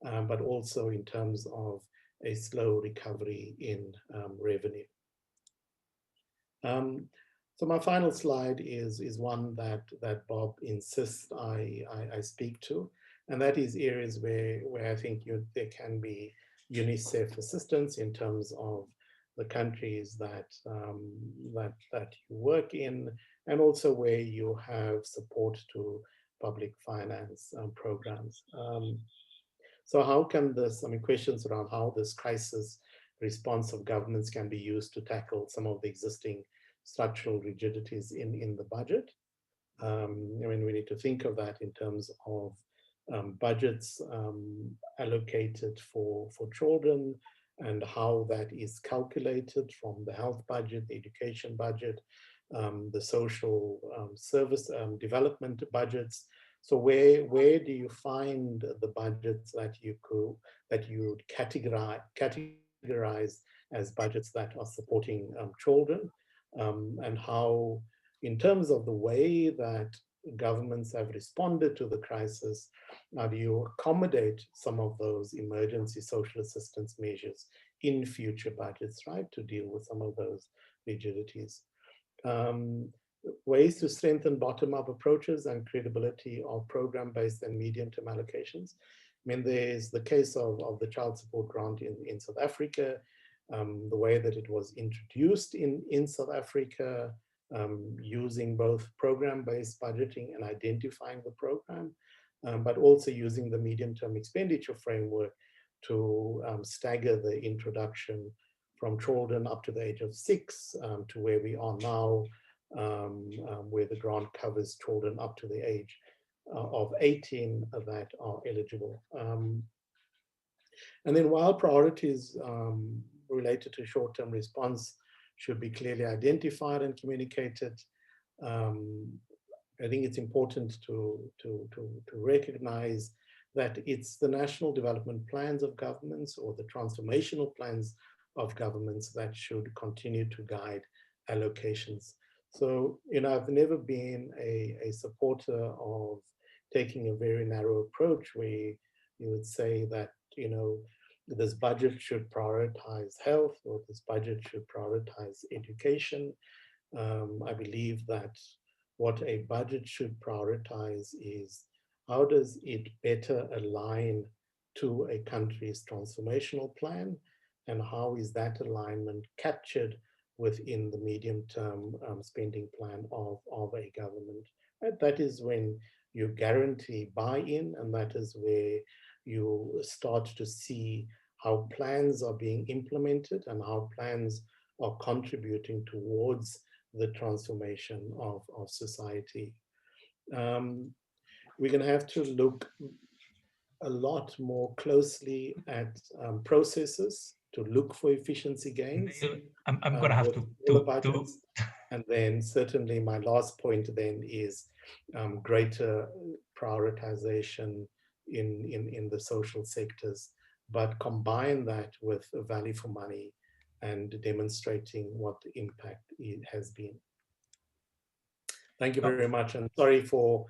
but also in terms of a slow recovery in revenue. So my final slide is one that Bob insists I speak to, and that is areas where I think there can be UNICEF assistance in terms of the countries that you work in, and also where you have support to public finance programs. So how can this, questions around how this crisis response of governments can be used to tackle some of the existing structural rigidities in the budget. We need to think of that in terms of budgets allocated for children, and how that is calculated from the health budget, the education budget, the social service development budgets. So where do you find the budgets that you would categorize as budgets that are supporting children, and how, in terms of the way that governments have responded to the crisis, how do you accommodate some of those emergency social assistance measures in future budgets, right, to deal with some of those rigidities? Ways to strengthen bottom-up approaches and credibility of program-based and medium-term allocations. There's the case of the child support grant in South Africa, the way that it was introduced in South Africa, using both program-based budgeting and identifying the program, but also using the medium-term expenditure framework to stagger the introduction from children up to the age of 6 to where we are now, where the grant covers children up to the age of 18 that are eligible. And then while priorities related to short-term response should be clearly identified and communicated, I think it's important to recognize that it's the national development plans of governments or the transformational plans of governments that should continue to guide allocations. So, I've never been a supporter of taking a very narrow approach where you would say that, this budget should prioritize health, or this budget should prioritize education. I believe that what a budget should prioritize is how does it better align to a country's transformational plan, and how is that alignment captured within the medium-term spending plan of a government. And that is when you guarantee buy-in, and that is where you start to see how plans are being implemented and how plans are contributing towards the transformation of society. We're going to have to look a lot more closely at processes to look for efficiency gains. I'm going to have to. And then certainly my last point then is greater prioritization in the social sectors, but combine that with a value for money and demonstrating what the impact it has been. Thank you very much, and sorry for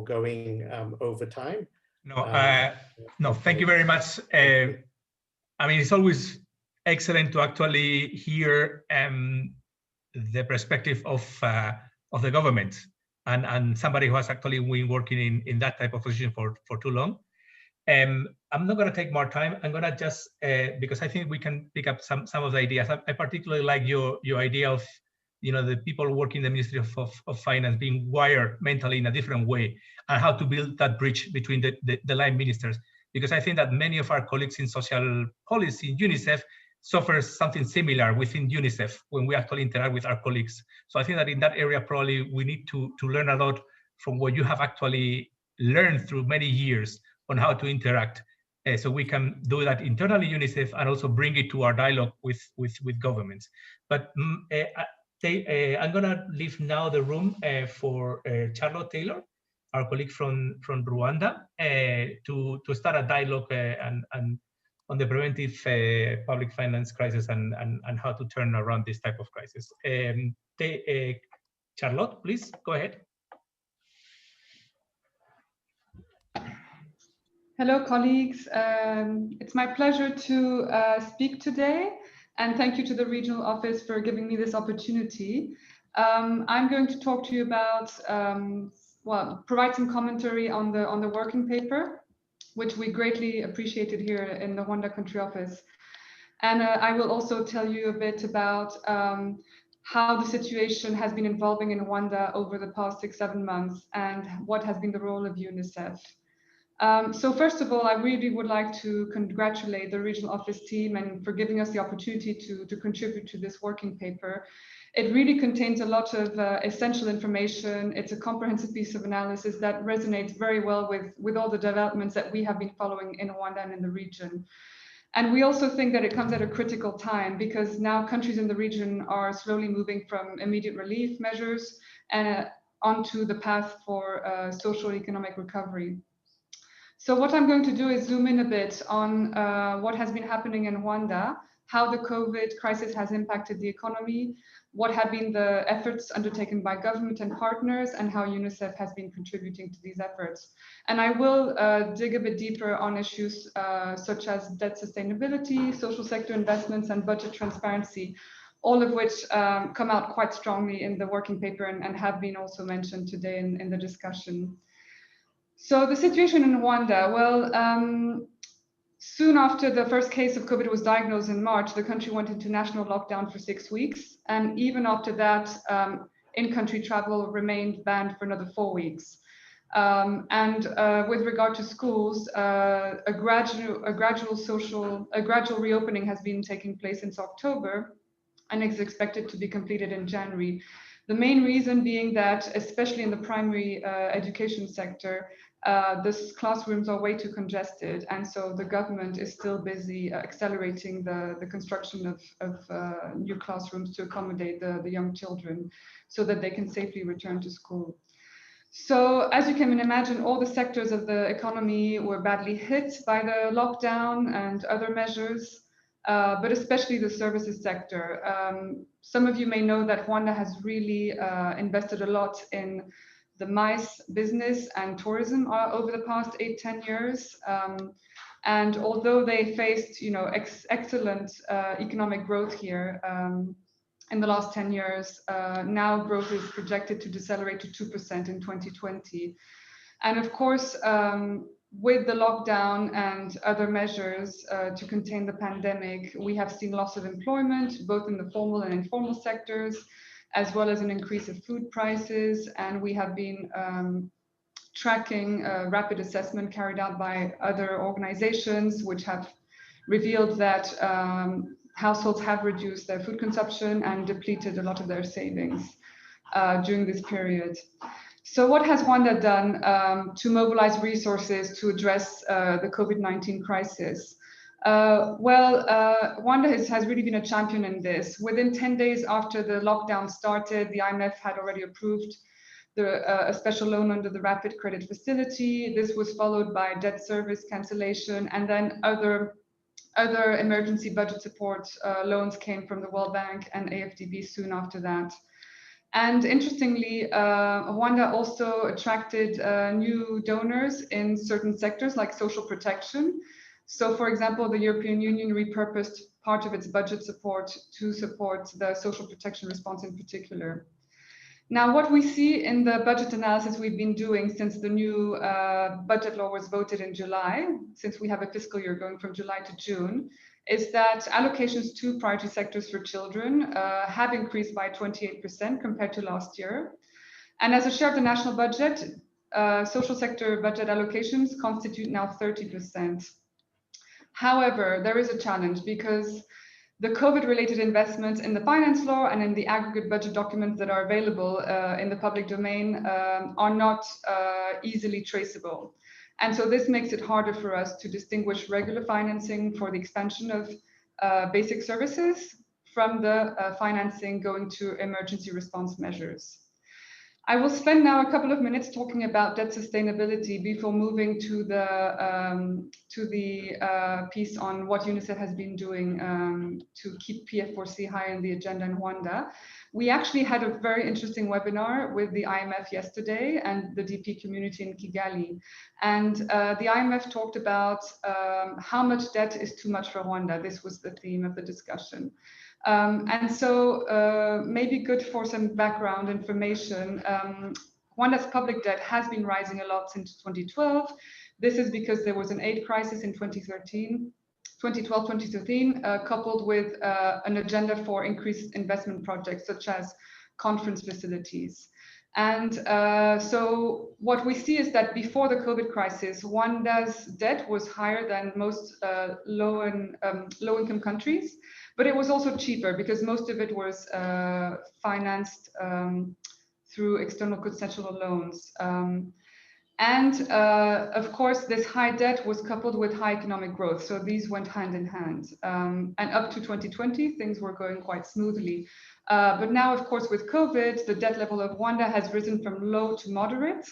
going over time. No, thank you very much. It's always excellent to actually hear the perspective of the government and somebody who has actually been working in that type of position for too long. I'm not going to take more time. I'm going to just, because I think we can pick up some of the ideas. I particularly like your idea of, the people working in the Ministry of Finance being wired mentally in a different way, and how to build that bridge between the line ministers. Because I think that many of our colleagues in social policy in UNICEF suffer something similar within UNICEF when we actually interact with our colleagues. So I think that in that area, probably we need to learn a lot from what you have actually learned through many years on how to interact. So we can do that internally UNICEF and also bring it to our dialogue with governments. But I'm going to leave now the room for Charlotte Taylor, our colleague from Rwanda, to start a dialogue and on the preventive public finance crisis and how to turn around this type of crisis. Charlotte, please go ahead. Hello, colleagues. It's my pleasure to speak today, and thank you to the regional office for giving me this opportunity. I'm going to talk to you about, well, provide some commentary on the working paper, which we greatly appreciated here in the Rwanda country office. And I will also tell you a bit about how the situation has been evolving in Rwanda over the past 6-7 months and what has been the role of UNICEF. So first of all, I really would like to congratulate the regional office team and for giving us the opportunity to contribute to this working paper. It really contains a lot of essential information. It's a comprehensive piece of analysis that resonates very well with all the developments that we have been following in Rwanda and in the region. And we also think that it comes at a critical time because now countries in the region are slowly moving from immediate relief measures and onto the path for social economic recovery. So what I'm going to do is zoom in a bit on what has been happening in Rwanda, how the COVID crisis has impacted the economy, what have been the efforts undertaken by government and partners, and how UNICEF has been contributing to these efforts. And I will dig a bit deeper on issues such as debt sustainability, social sector investments, and budget transparency, all of which come out quite strongly in the working paper and have been also mentioned today in the discussion. So the situation in Rwanda, well, soon after the first case of COVID was diagnosed in March, the country went into national lockdown for 6 weeks. And even after that, in-country travel remained banned for another 4 weeks. With regard to schools, a gradual reopening has been taking place since October and is expected to be completed in January. The main reason being that, especially in the primary education sector, the classrooms are way too congested, and so the government is still busy accelerating the construction of new classrooms to accommodate the young children so that they can safely return to school. So as you can imagine, all the sectors of the economy were badly hit by the lockdown and other measures, but especially the services sector. Some of you may know that Rwanda has really invested a lot in the MICE business and tourism over the past 8-10 years. And although they faced, excellent economic growth here in the last 10 years, now growth is projected to decelerate to 2% in 2020. And of course, with the lockdown and other measures to contain the pandemic, we have seen loss of employment, both in the formal and informal sectors, as well as an increase of food prices. And we have been tracking a rapid assessment carried out by other organizations, which have revealed that households have reduced their food consumption and depleted a lot of their savings during this period. So what has Rwanda done to mobilize resources to address the COVID-19 crisis? Rwanda has really been a champion in this. Within 10 days after the lockdown started, the IMF had already approved a special loan under the Rapid Credit Facility. This was followed by debt service cancellation, and then other emergency budget support loans came from the World Bank and AFDB soon after that. And interestingly, Rwanda also attracted new donors in certain sectors like social protection. So for example, the European Union repurposed part of its budget support to support the social protection response in particular. Now, what we see in the budget analysis we've been doing since the new budget law was voted in July, since we have a fiscal year going from July to June, is that allocations to priority sectors for children have increased by 28% compared to last year. And as a share of the national budget, social sector budget allocations constitute now 30%. However, there is a challenge because the COVID-related investments in the finance law and in the aggregate budget documents that are available in the public domain are not easily traceable. And so this makes it harder for us to distinguish regular financing for the expansion of basic services from the financing going to emergency response measures. I will spend now a couple of minutes talking about debt sustainability before moving to the piece on what UNICEF has been doing to keep PF4C high on the agenda in Rwanda. We actually had a very interesting webinar with the IMF yesterday and the DP community in Kigali. And the IMF talked about how much debt is too much for Rwanda. This was the theme of the discussion. And so maybe good for some background information. Rwanda's public debt has been rising a lot since 2012. This is because there was an aid crisis in 2012, 2013, coupled with an agenda for increased investment projects such as conference facilities. And so what we see is that before the COVID crisis, Rwanda's debt was higher than most low-income countries, but it was also cheaper because most of it was financed through external concessional loans. And of course, this high debt was coupled with high economic growth. So these went hand in hand. And up to 2020, things were going quite smoothly. But now, of course, with COVID, the debt level of Rwanda has risen from low to moderate.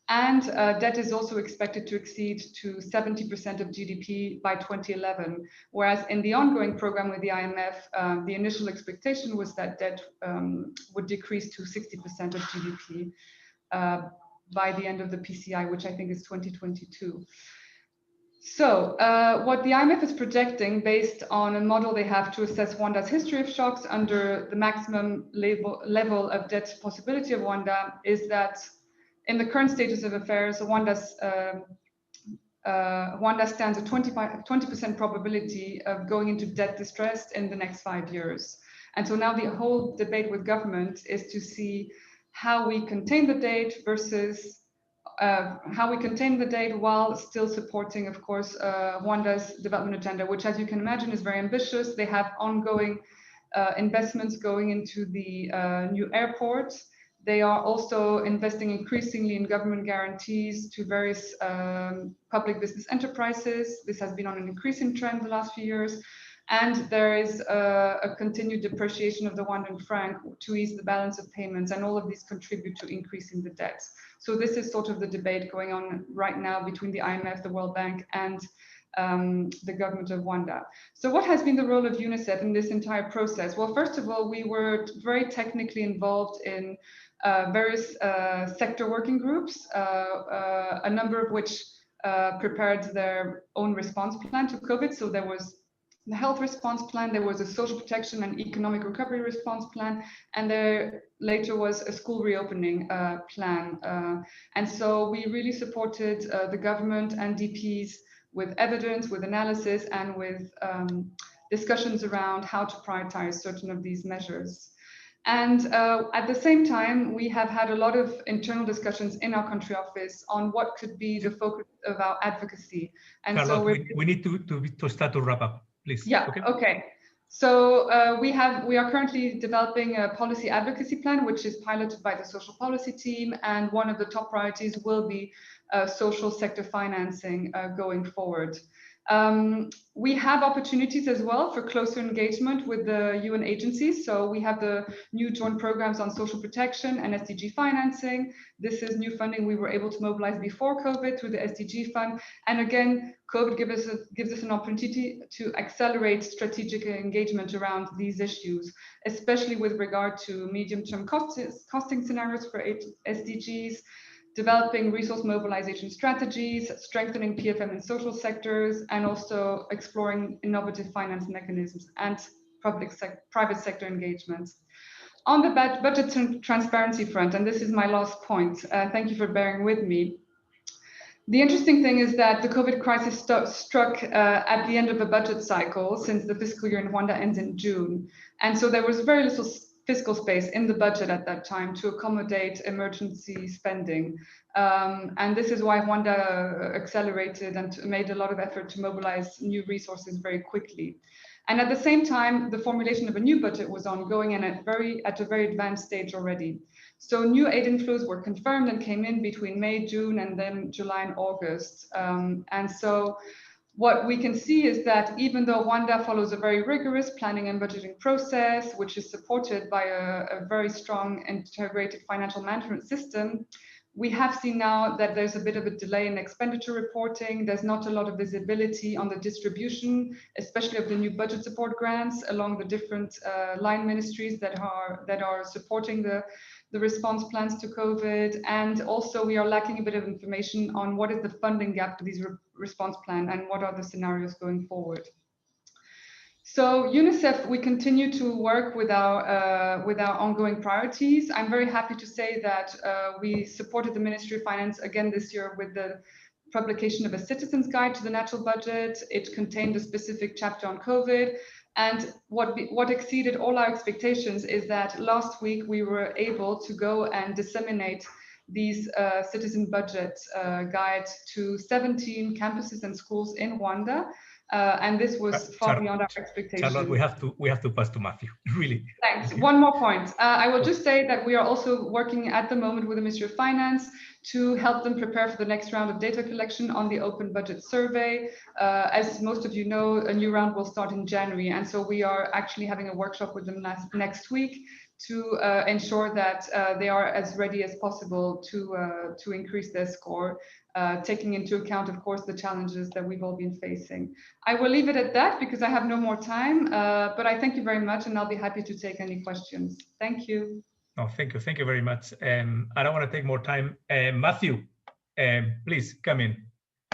And debt is also expected to exceed to 70% of GDP by 2011. Whereas in the ongoing program with the IMF, the initial expectation was that debt would decrease to 60% of GDP. By the end of the PCI, which I think is 2022. So what the IMF is projecting based on a model they have to assess Rwanda's history of shocks under the maximum level of debt possibility of Rwanda is that in the current status of affairs, Rwanda stands a 20% probability of going into debt distress in the next 5 years. And so now the whole debate with government is to see how we contain the debt versus how we contain the debt while still supporting, of course, Rwanda's development agenda, which, as you can imagine, is very ambitious. They have ongoing investments going into the new airport. They are also investing increasingly in government guarantees to various public business enterprises. This has been on an increasing trend the last few years. And there is a continued depreciation of the Rwandan franc to ease the balance of payments, and all of these contribute to increasing the debt. So this is sort of the debate going on right now between the IMF, the World Bank, and the government of Rwanda. So what has been the role of UNICEF in this entire process? Well, first of all, we were very technically involved in various sector working groups, a number of which prepared their own response plan to COVID. So there was the health response plan, there was a social protection and economic recovery response plan, and there later was a school reopening plan. And so we really supported the government and DPs with evidence, with analysis, and with discussions around how to prioritize certain of these measures. And at the same time, we have had a lot of internal discussions in our country office on what could be the focus of our advocacy. And Charlotte, so we need to start to wrap up, please. Yeah, okay. So we are currently developing a policy advocacy plan, which is piloted by the social policy team. And one of the top priorities will be social sector financing going forward. We have opportunities as well for closer engagement with the UN agencies. So we have the new joint programs on social protection and SDG financing. This is new funding we were able to mobilize before COVID through the SDG fund. And again, COVID gives us an opportunity to accelerate strategic engagement around these issues, especially with regard to medium-term costing scenarios for SDGs, developing resource mobilization strategies, strengthening PFM in social sectors, and also exploring innovative finance mechanisms and private sector engagements. On the budget transparency front, and this is my last point, thank you for bearing with me. The interesting thing is that the COVID crisis struck at the end of a budget cycle, since the fiscal year in Rwanda ends in June. And so there was very little fiscal space in the budget at that time to accommodate emergency spending. And this is why Rwanda accelerated and made a lot of effort to mobilize new resources very quickly. And at the same time, the formulation of a new budget was ongoing and at a very advanced stage already. So new aid inflows were confirmed and came in between May, June, and then July and August. And so what we can see is that even though Rwanda follows a very rigorous planning and budgeting process, which is supported by a very strong integrated financial management system, we have seen now that there's a bit of a delay in expenditure reporting. There's not a lot of visibility on the distribution, especially of the new budget support grants along the different line ministries that are supporting the response plans to COVID. And also we are lacking a bit of information on what is the funding gap for these response plan and what are the scenarios going forward. So UNICEF, we continue to work with our ongoing priorities. I'm very happy to say that we supported the Ministry of Finance again this year with the publication of a citizen's guide to the natural budget. It contained a specific chapter on COVID. And what exceeded all our expectations is that last week we were able to go and disseminate these citizen budget guides to 17 campuses and schools in Rwanda. And this was far beyond our expectations. Charlotte, we have to pass to Matthew, really. Thanks. One more point. I will just say that we are also working at the moment with the Ministry of Finance to help them prepare for the next round of data collection on the open budget survey. As most of you know, a new round will start in January. And so we are actually having a workshop with them next week to ensure that they are as ready as possible to increase their score, taking into account, of course, the challenges that we've all been facing. I will leave it at that because I have no more time, but I thank you very much and I'll be happy to take any questions. Thank you. No, thank you very much. I don't want to take more time. Matthew, please come in.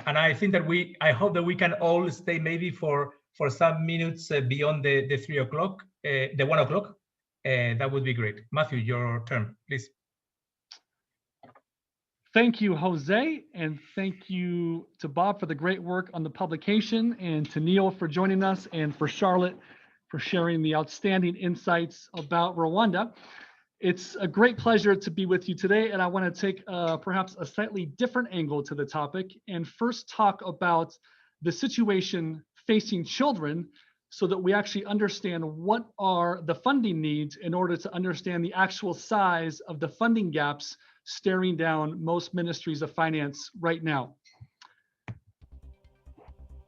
And I think that I hope that we can all stay maybe for some minutes beyond the 3 o'clock, the 1 o'clock. That would be great. Matthew, your turn, please. Thank you, Jose, and thank you to Bob for the great work on the publication, and to Neil for joining us, and for Charlotte for sharing the outstanding insights about Rwanda. It's a great pleasure to be with you today, and I want to take perhaps a slightly different angle to the topic, and first talk about the situation facing children so that we actually understand what are the funding needs in order to understand the actual size of the funding gaps staring down most ministries of finance right now.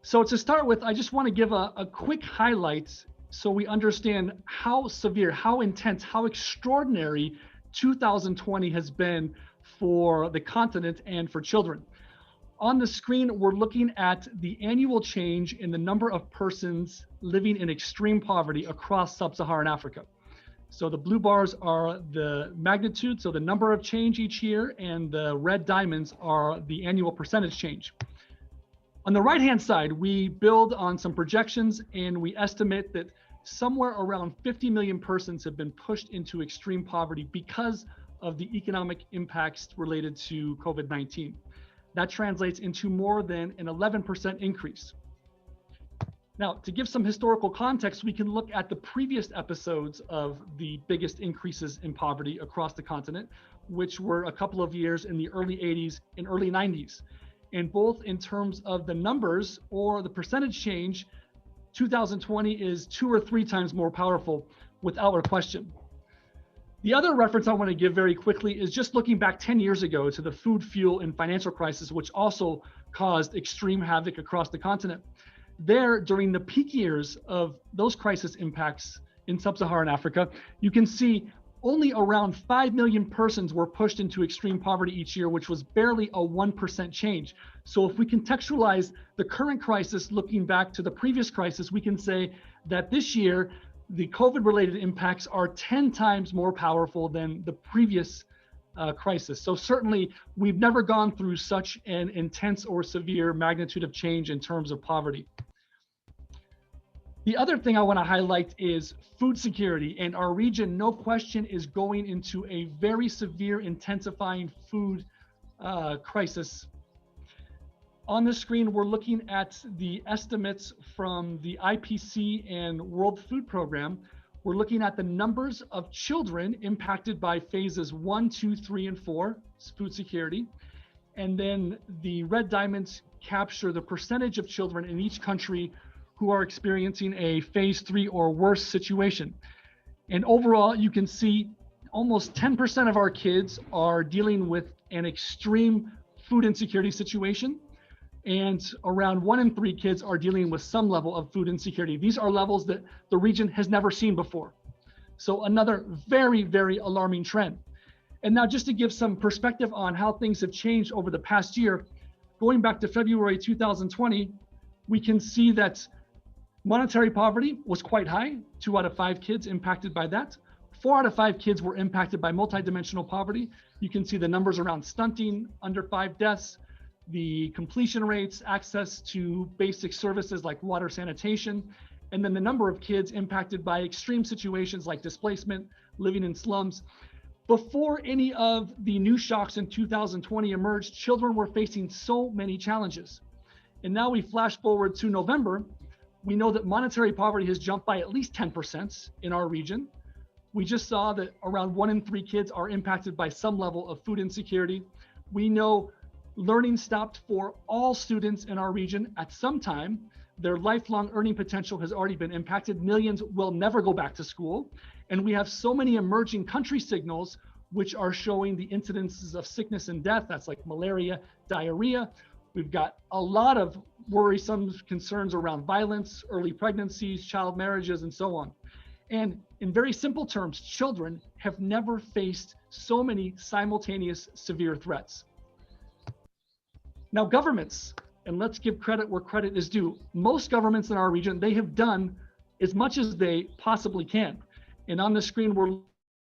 So to start with, I just want to give a quick highlight so we understand how severe, how intense, how extraordinary 2020 has been for the continent and for children. On the screen, we're looking at the annual change in the number of persons living in extreme poverty across sub-Saharan Africa. So the blue bars are the magnitude, so the number of change each year, and the red diamonds are the annual percentage change. On the right-hand side, we build on some projections, and we estimate that somewhere around 50 million persons have been pushed into extreme poverty because of the economic impacts related to COVID-19. That translates into more than an 11% increase. Now, to give some historical context, we can look at the previous episodes of the biggest increases in poverty across the continent, which were a couple of years in the early 80s and early 90s. And both in terms of the numbers or the percentage change, 2020 is 2 or 3 times more powerful without a question. The other reference I want to give very quickly is just looking back 10 years ago to the food, fuel, and financial crisis, which also caused extreme havoc across the continent. There, during the peak years of those crisis impacts in sub-Saharan Africa, you can see only around 5 million persons were pushed into extreme poverty each year, which was barely a 1% change. So if we contextualize the current crisis looking back to the previous crisis, we can say that this year, the COVID-related impacts are 10 times more powerful than the previous crisis. So certainly, we've never gone through such an intense or severe magnitude of change in terms of poverty. The other thing I want to highlight is food security, and our region, no question, is going into a very severe, intensifying food crisis. On the screen, we're looking at the estimates from the IPC and World Food Program. We're looking at the numbers of children impacted by phases 1, 2, 3, and 4, food security. And then the red diamonds capture the percentage of children in each country who are experiencing a phase 3 or worse situation. And overall, you can see almost 10% of our kids are dealing with an extreme food insecurity situation, and around 1 in 3 kids are dealing with some level of food insecurity. These are levels that the region has never seen before. So another very, very alarming trend. And now just to give some perspective on how things have changed over the past year, going back to February 2020, we can see that monetary poverty was quite high, 2 out of 5 kids impacted by that. 4 out of 5 kids were impacted by multidimensional poverty. You can see the numbers around stunting, under 5 deaths, the completion rates, access to basic services like water, sanitation, and then the number of kids impacted by extreme situations like displacement, living in slums. Before any of the new shocks in 2020 emerged, children were facing so many challenges. And now we flash forward to November. We know that monetary poverty has jumped by at least 10% in our region. We just saw that around 1 in 3 kids are impacted by some level of food insecurity. We know learning stopped for all students in our region at some time. Their lifelong earning potential has already been impacted. Millions will never go back to school. And we have so many emerging country signals which are showing the incidences of sickness and death. That's like malaria, diarrhea. We've got a lot of worrisome concerns around violence, early pregnancies, child marriages, and so on. And in very simple terms, children have never faced so many simultaneous severe threats. Now, governments, and let's give credit where credit is due. Most governments in our region, they have done as much as they possibly can. And on the screen, we're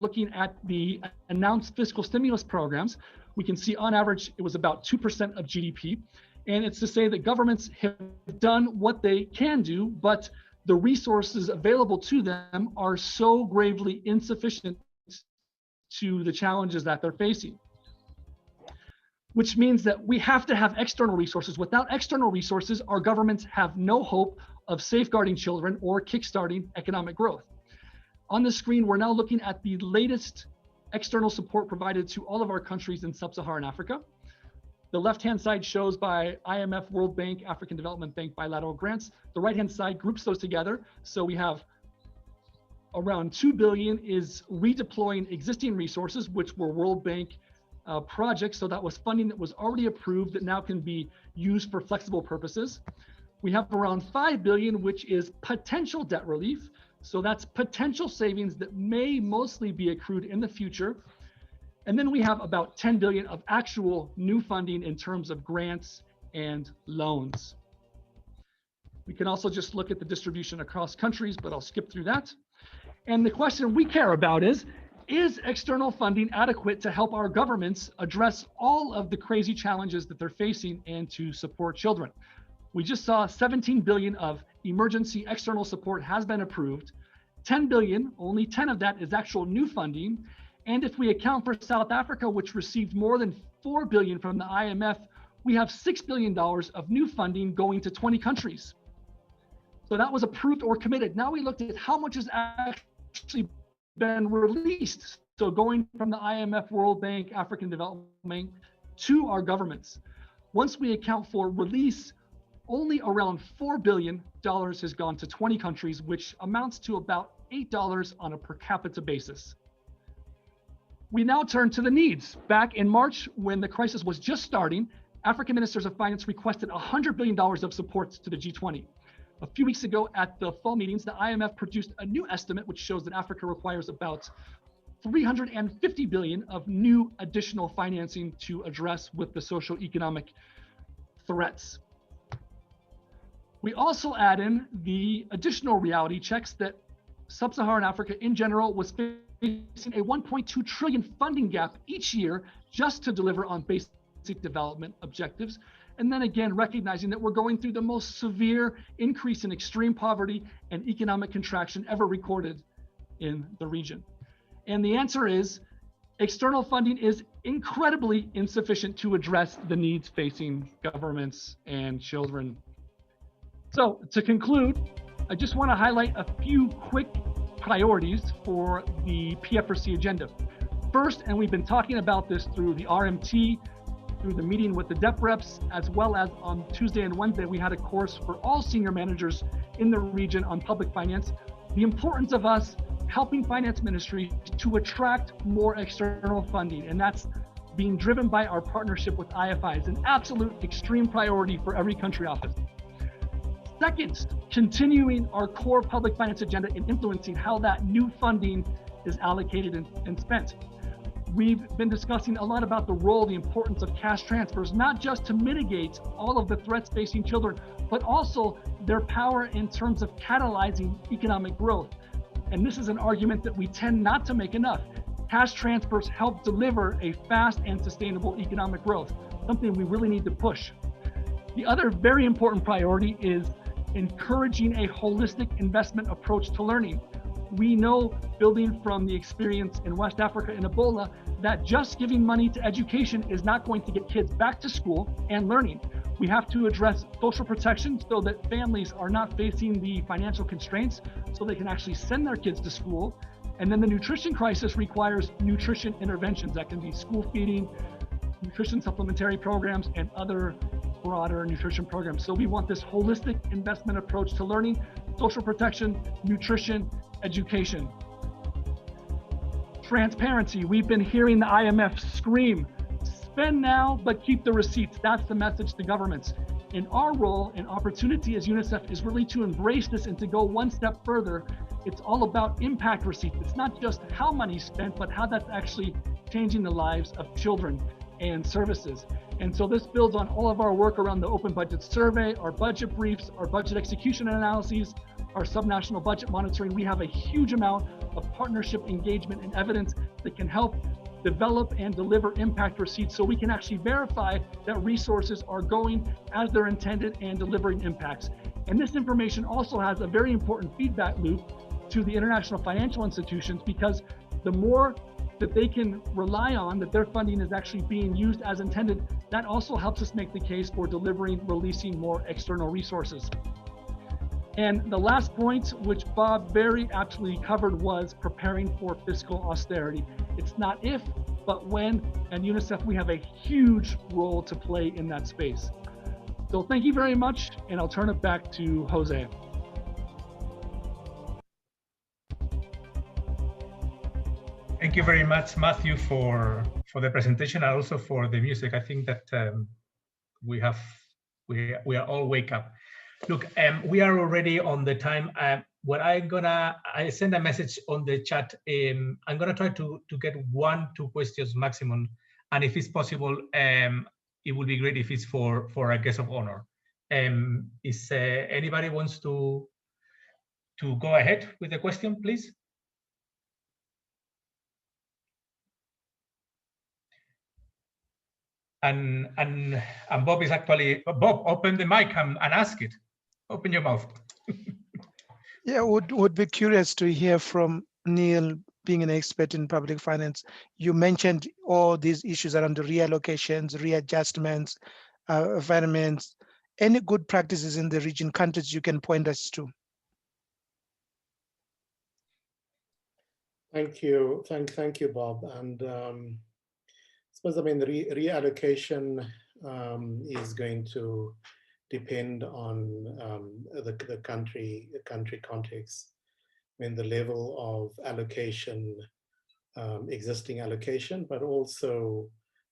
looking at the announced fiscal stimulus programs. We can see on average, it was about 2% of GDP. And it's to say that governments have done what they can do, but the resources available to them are so gravely insufficient to the challenges that they're facing. Which means that we have to have external resources. Without external resources, our governments have no hope of safeguarding children or kickstarting economic growth. On the screen, we're now looking at the latest external support provided to all of our countries in sub-Saharan Africa. The left-hand side shows by IMF, World Bank, African Development Bank bilateral grants. The right-hand side groups those together. So we have around 2 billion is redeploying existing resources, which were World Bank projects. So that was funding that was already approved that now can be used for flexible purposes. We have around 5 billion, which is potential debt relief. So that's potential savings that may mostly be accrued in the future. And then we have about 10 billion of actual new funding in terms of grants and loans. We can also just look at the distribution across countries, but I'll skip through that. And the question we care about is external funding adequate to help our governments address all of the crazy challenges that they're facing and to support children? We just saw 17 billion of emergency external support has been approved. 10 billion, only 10 of that is actual new funding. And if we account for South Africa, which received more than 4 billion from the IMF, we have $6 billion of new funding going to 20 countries. So that was approved or committed. Now we looked at how much has actually been released. So going from the IMF, World Bank, African Development Bank to our governments. Once we account for release, only around $4 billion has gone to 20 countries, which amounts to about $8 on a per capita basis. We now turn to the needs. Back in March, when the crisis was just starting, African ministers of finance requested $100 billion of support to the G20. A few weeks ago at the fall meetings, the IMF produced a new estimate, which shows that Africa requires about 350 billion of new additional financing to address with the socio-economic threats. We also add in the additional reality checks that sub-Saharan Africa in general was facing a 1.2 trillion funding gap each year just to deliver on basic development objectives. And then again, recognizing that we're going through the most severe increase in extreme poverty and economic contraction ever recorded in the region. And the answer is external funding is incredibly insufficient to address the needs facing governments and children. So to conclude, I just want to highlight a few quick priorities for the PFRC agenda. First, and we've been talking about this through the RMT, through the meeting with the DEP reps, as well as on Tuesday and Wednesday, we had a course for all senior managers in the region on public finance. The importance of us helping finance ministries to attract more external funding, and that's being driven by our partnership with IFI. It's an absolute extreme priority for every country office. Second, continuing our core public finance agenda and influencing how that new funding is allocated and spent. We've been discussing a lot about the role, the importance of cash transfers, not just to mitigate all of the threats facing children, but also their power in terms of catalyzing economic growth. And this is an argument that we tend not to make enough. Cash transfers help deliver a fast and sustainable economic growth, something we really need to push. The other very important priority is encouraging a holistic investment approach to learning. We know, building from the experience in West Africa and Ebola, that just giving money to education is not going to get kids back to school and learning. We have to address social protection so that families are not facing the financial constraints so they can actually send their kids to school. And then the nutrition crisis requires nutrition interventions. That can be school feeding, nutrition supplementary programs, and other broader nutrition programs. So we want this holistic investment approach to learning, social protection, nutrition, education. Transparency. We've been hearing the IMF scream, spend now, but keep the receipts. That's the message to governments. And our role and opportunity as UNICEF is really to embrace this and to go one step further. It's all about impact receipts. It's not just how money's spent, but how that's actually changing the lives of children and services. And so this builds on all of our work around the Open Budget Survey, our budget briefs, our budget execution analyses, our subnational budget monitoring. We have a huge amount of partnership engagement and evidence that can help develop and deliver impact receipts so we can actually verify that resources are going as they're intended and delivering impacts. And this information also has a very important feedback loop to the international financial institutions, because the more that they can rely on that their funding is actually being used as intended, that also helps us make the case for releasing more external resources. And the last point, which Bob very aptly covered, was preparing for fiscal austerity. It's not if, but when, and UNICEF, we have a huge role to play in that space. So thank you very much, and I'll turn it back to Jose. Thank you very much, Matthew, for the presentation and also for the music. I think that we are all wake up. Look, we are already on the time. I send a message on the chat. I'm gonna try to get 1-2 questions maximum, and if it's possible, it would be great if it's for a guest of honor. Is anybody wants to go ahead with the question, please? And Bob is actually, Bob, open the mic and ask it. Open your mouth. Yeah, would be curious to hear from Neil, being an expert in public finance. You mentioned all these issues around the reallocations, readjustments, environments. Any good practices in the region, countries you can point us to? Thank you, thank you, Bob. And I suppose, I mean, the reallocation is going to depend on the country context. I mean, the level of allocation, existing allocation, but also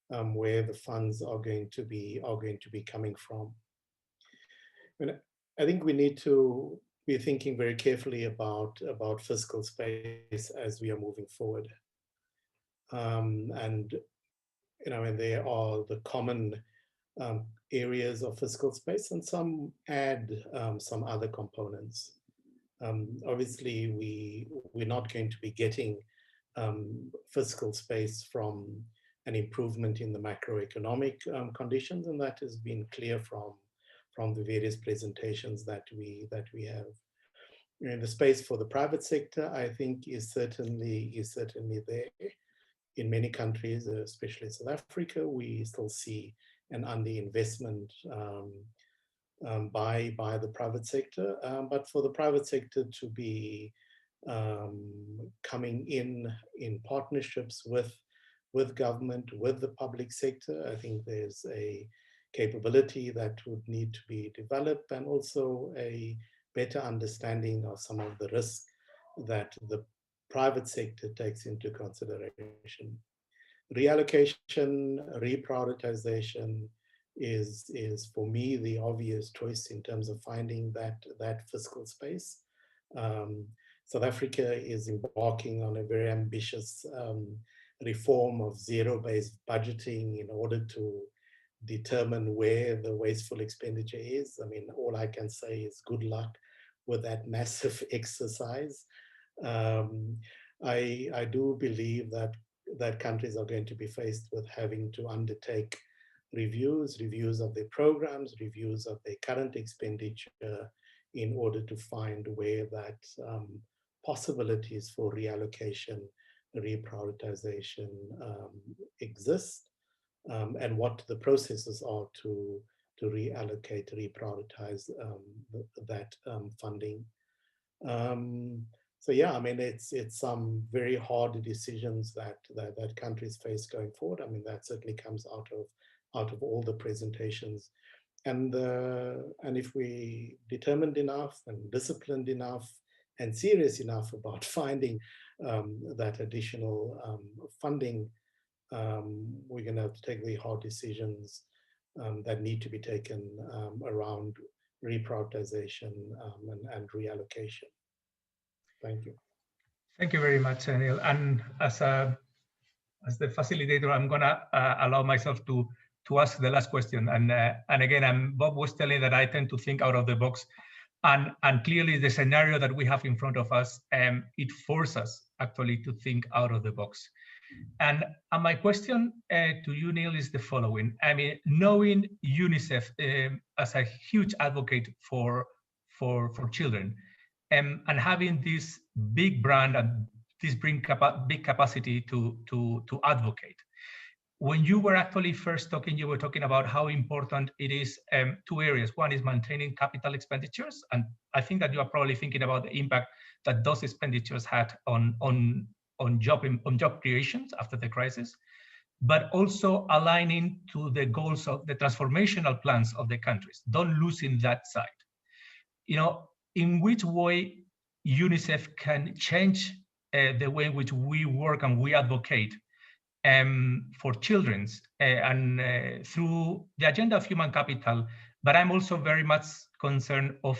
where the funds are going to be coming from. And I think we need to be thinking very carefully about fiscal space as we are moving forward. And you know, and there are the common areas of fiscal space, and some add some other components. Obviously, we're not going to be getting fiscal space from an improvement in the macroeconomic conditions, and that has been clear from the various presentations that we have. And the space for the private sector, I think, is certainly there. In many countries, especially South Africa, we still see an underinvestment by the private sector. But for the private sector to be coming in partnerships with government, with the public sector, I think there's a capability that would need to be developed, and also a better understanding of some of the risks that the private sector takes into consideration. Reallocation, reprioritization is for me the obvious choice in terms of finding that fiscal space. South Africa is embarking on a very ambitious reform of zero-based budgeting in order to determine where the wasteful expenditure is. I mean, all I can say is good luck with that massive exercise. I do believe that countries are going to be faced with having to undertake reviews of their programs, reviews of their current expenditure in order to find where that possibilities for reallocation, reprioritization exist, and what the processes are to reallocate, reprioritize that funding. So yeah, I mean, it's some very hard decisions that countries face going forward. I mean, that certainly comes out of all the presentations, and if we determined enough and disciplined enough and serious enough about finding that additional funding, we're going to have to take the hard decisions that need to be taken around reprioritization and reallocation. Thank you. Thank you very much, Neil. And as the facilitator, I'm gonna allow myself to ask the last question. And again, Bob was telling that I tend to think out of the box, and clearly the scenario that we have in front of us, it forces us actually to think out of the box. And my question to you, Neil, is the following. I mean, knowing UNICEF as a huge advocate for children, and having this big brand and this big capacity to advocate. When you were actually first talking, you were talking about how important it is, two areas. One is maintaining capital expenditures, and I think that you are probably thinking about the impact that those expenditures had on job creations after the crisis, but also aligning to the goals of the transformational plans of the countries. Don't losing that side. You know, in which way UNICEF can change the way in which we work and we advocate for children and through the agenda of human capital. But I'm also very much concerned of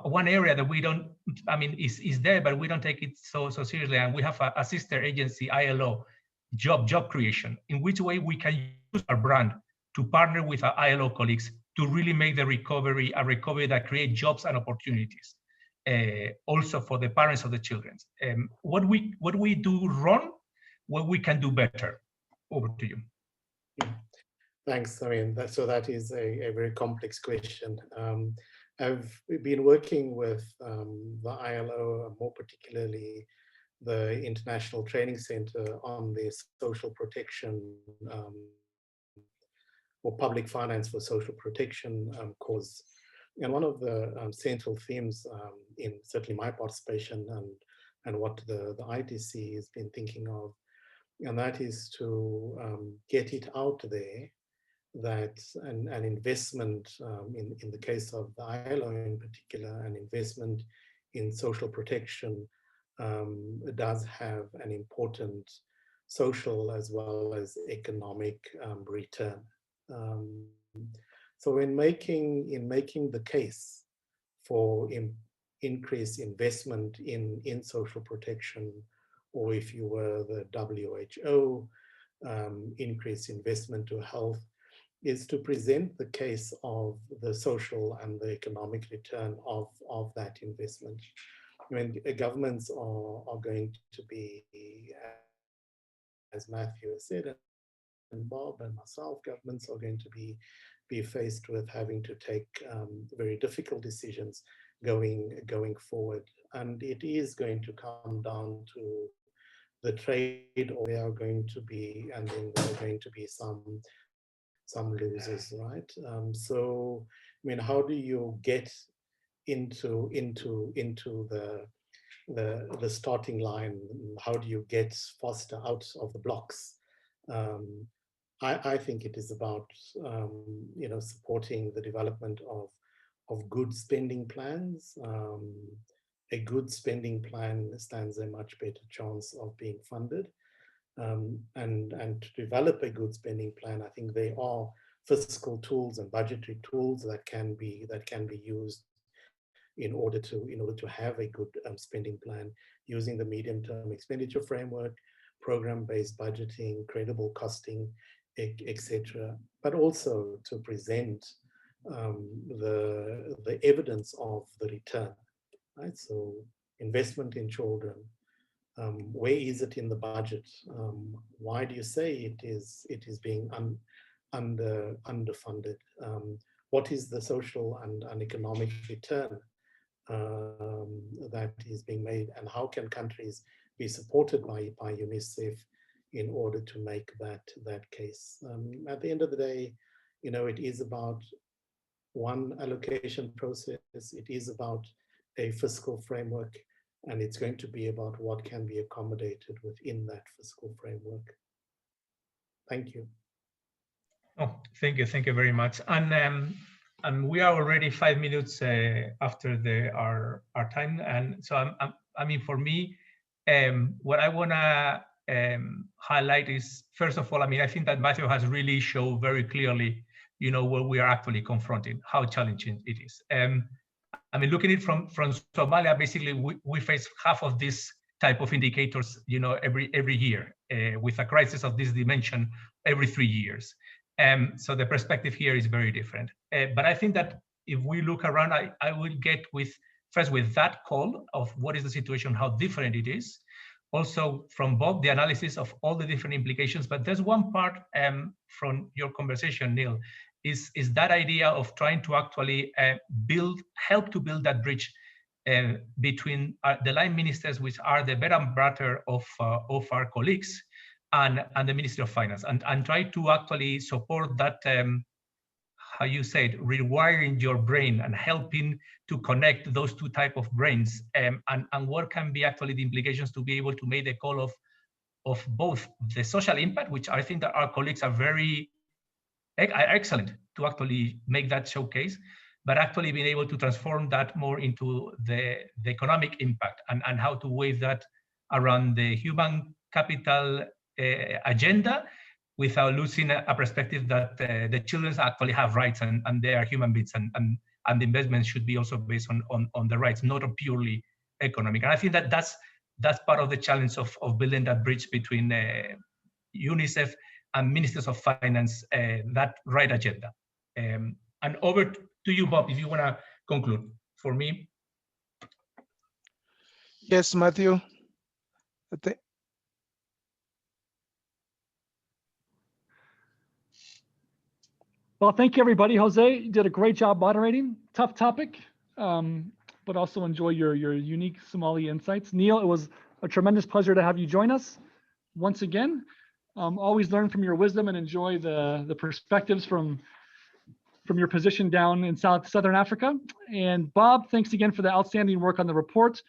one area that we don't, I mean, is there, but we don't take it so seriously. And we have a sister agency, ILO, job creation. In which way we can use our brand to partner with our ILO colleagues to really make the recovery a recovery that creates jobs and opportunities, also for the parents of the children. What we do wrong, what we can do better. Over to you. Thanks. I mean, that is a very complex question. I've been working with the ILO, more particularly the International Training Center, on the social protection or public finance for social protection cause. And one of the central themes in certainly my participation and what the ITC has been thinking of, and that is to get it out there that an investment, in the case of the ILO in particular, an investment in social protection does have an important social as well as economic return. So in making the case for increased investment in social protection, or if you were the WHO, increased investment to health, is to present the case of the social and the economic return of that investment. I mean, governments are going to be, as Matthew has said, and Bob and myself, governments are going to be faced with having to take very difficult decisions going forward. And it is going to come down to the trade, or there are going to be, and then there are going to be some losers, right? So, I mean, how do you get into the starting line? How do you get faster out of the blocks? I think it is about you know, supporting the development of good spending plans. A good spending plan stands a much better chance of being funded. And to develop a good spending plan, I think there are fiscal tools and budgetary tools that can be used in order to have a good spending plan, using the medium-term expenditure framework, program-based budgeting, credible costing, etc. But also to present the evidence of the return, right? So investment in children. Where is it in the budget? Why do you say it is being underfunded? what is the social and economic return that is being made, and how can countries be supported by UNICEF in order to make that case. At the end of the day, it is about one allocation process, it is about a fiscal framework, and it's going to be about what can be accommodated within that fiscal framework. Thank you. Oh, thank you very much. And we are already 5 minutes after our time, and so I mean, for me, what I wanna highlight is, first of all, I mean, I think that Matthew has really shown very clearly, what we are actually confronting, how challenging it is. I mean, looking at it from Somalia, basically, we face half of this type of indicators, every year, with a crisis of this dimension every 3 years. So the perspective here is very different. But I think that if we look around, I will get first with that call of what is the situation, how different it is. Also from Bob, the analysis of all the different implications. But there's one part from your conversation, Neil, is that idea of trying to actually help to build that bridge between the line ministers, which are the bread and butter of our colleagues, and the Ministry of Finance, and try to actually support that, how you said, rewiring your brain and helping to connect those two type of brains, and what can be actually the implications to be able to make the call of both the social impact, which I think that our colleagues are very excellent to actually make that showcase, but actually being able to transform that more into the economic impact, and how to weigh that around the human capital agenda without losing a perspective that the children actually have rights, and they are human beings, and the investment should be also based on the rights, not purely economic. And I think that that's part of the challenge of building that bridge between UNICEF and ministers of finance, that right agenda. And over to you, Bob, if you want to conclude for me. Yes, Matthew. Well, thank you, everybody. Jose, you did a great job moderating. Tough topic, but also enjoy your unique Somali insights. Neil, it was a tremendous pleasure to have you join us once again. Always learn from your wisdom and enjoy the perspectives from your position down in Southern Africa. And Bob, thanks again for the outstanding work on the report.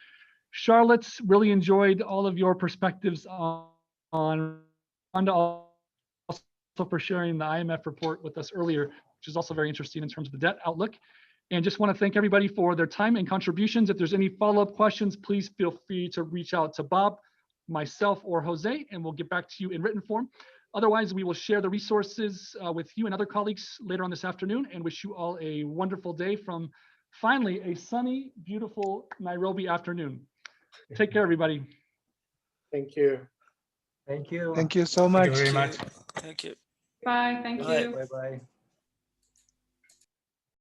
Charlotte, really enjoyed all of your perspectives on also for sharing the IMF report with us earlier, which is also very interesting in terms of the debt outlook. And just want to thank everybody for their time and contributions. If there's any follow-up questions, please feel free to reach out to Bob, myself, or Jose, and we'll get back to you in written form. Otherwise, we will share the resources with you and other colleagues later on this afternoon, and wish you all a wonderful day from finally a sunny, beautiful Nairobi afternoon. Take care, everybody. Thank you. Thank you. Thank you so much. Thank you very much. Thank you. Bye. Thank you. Bye-bye.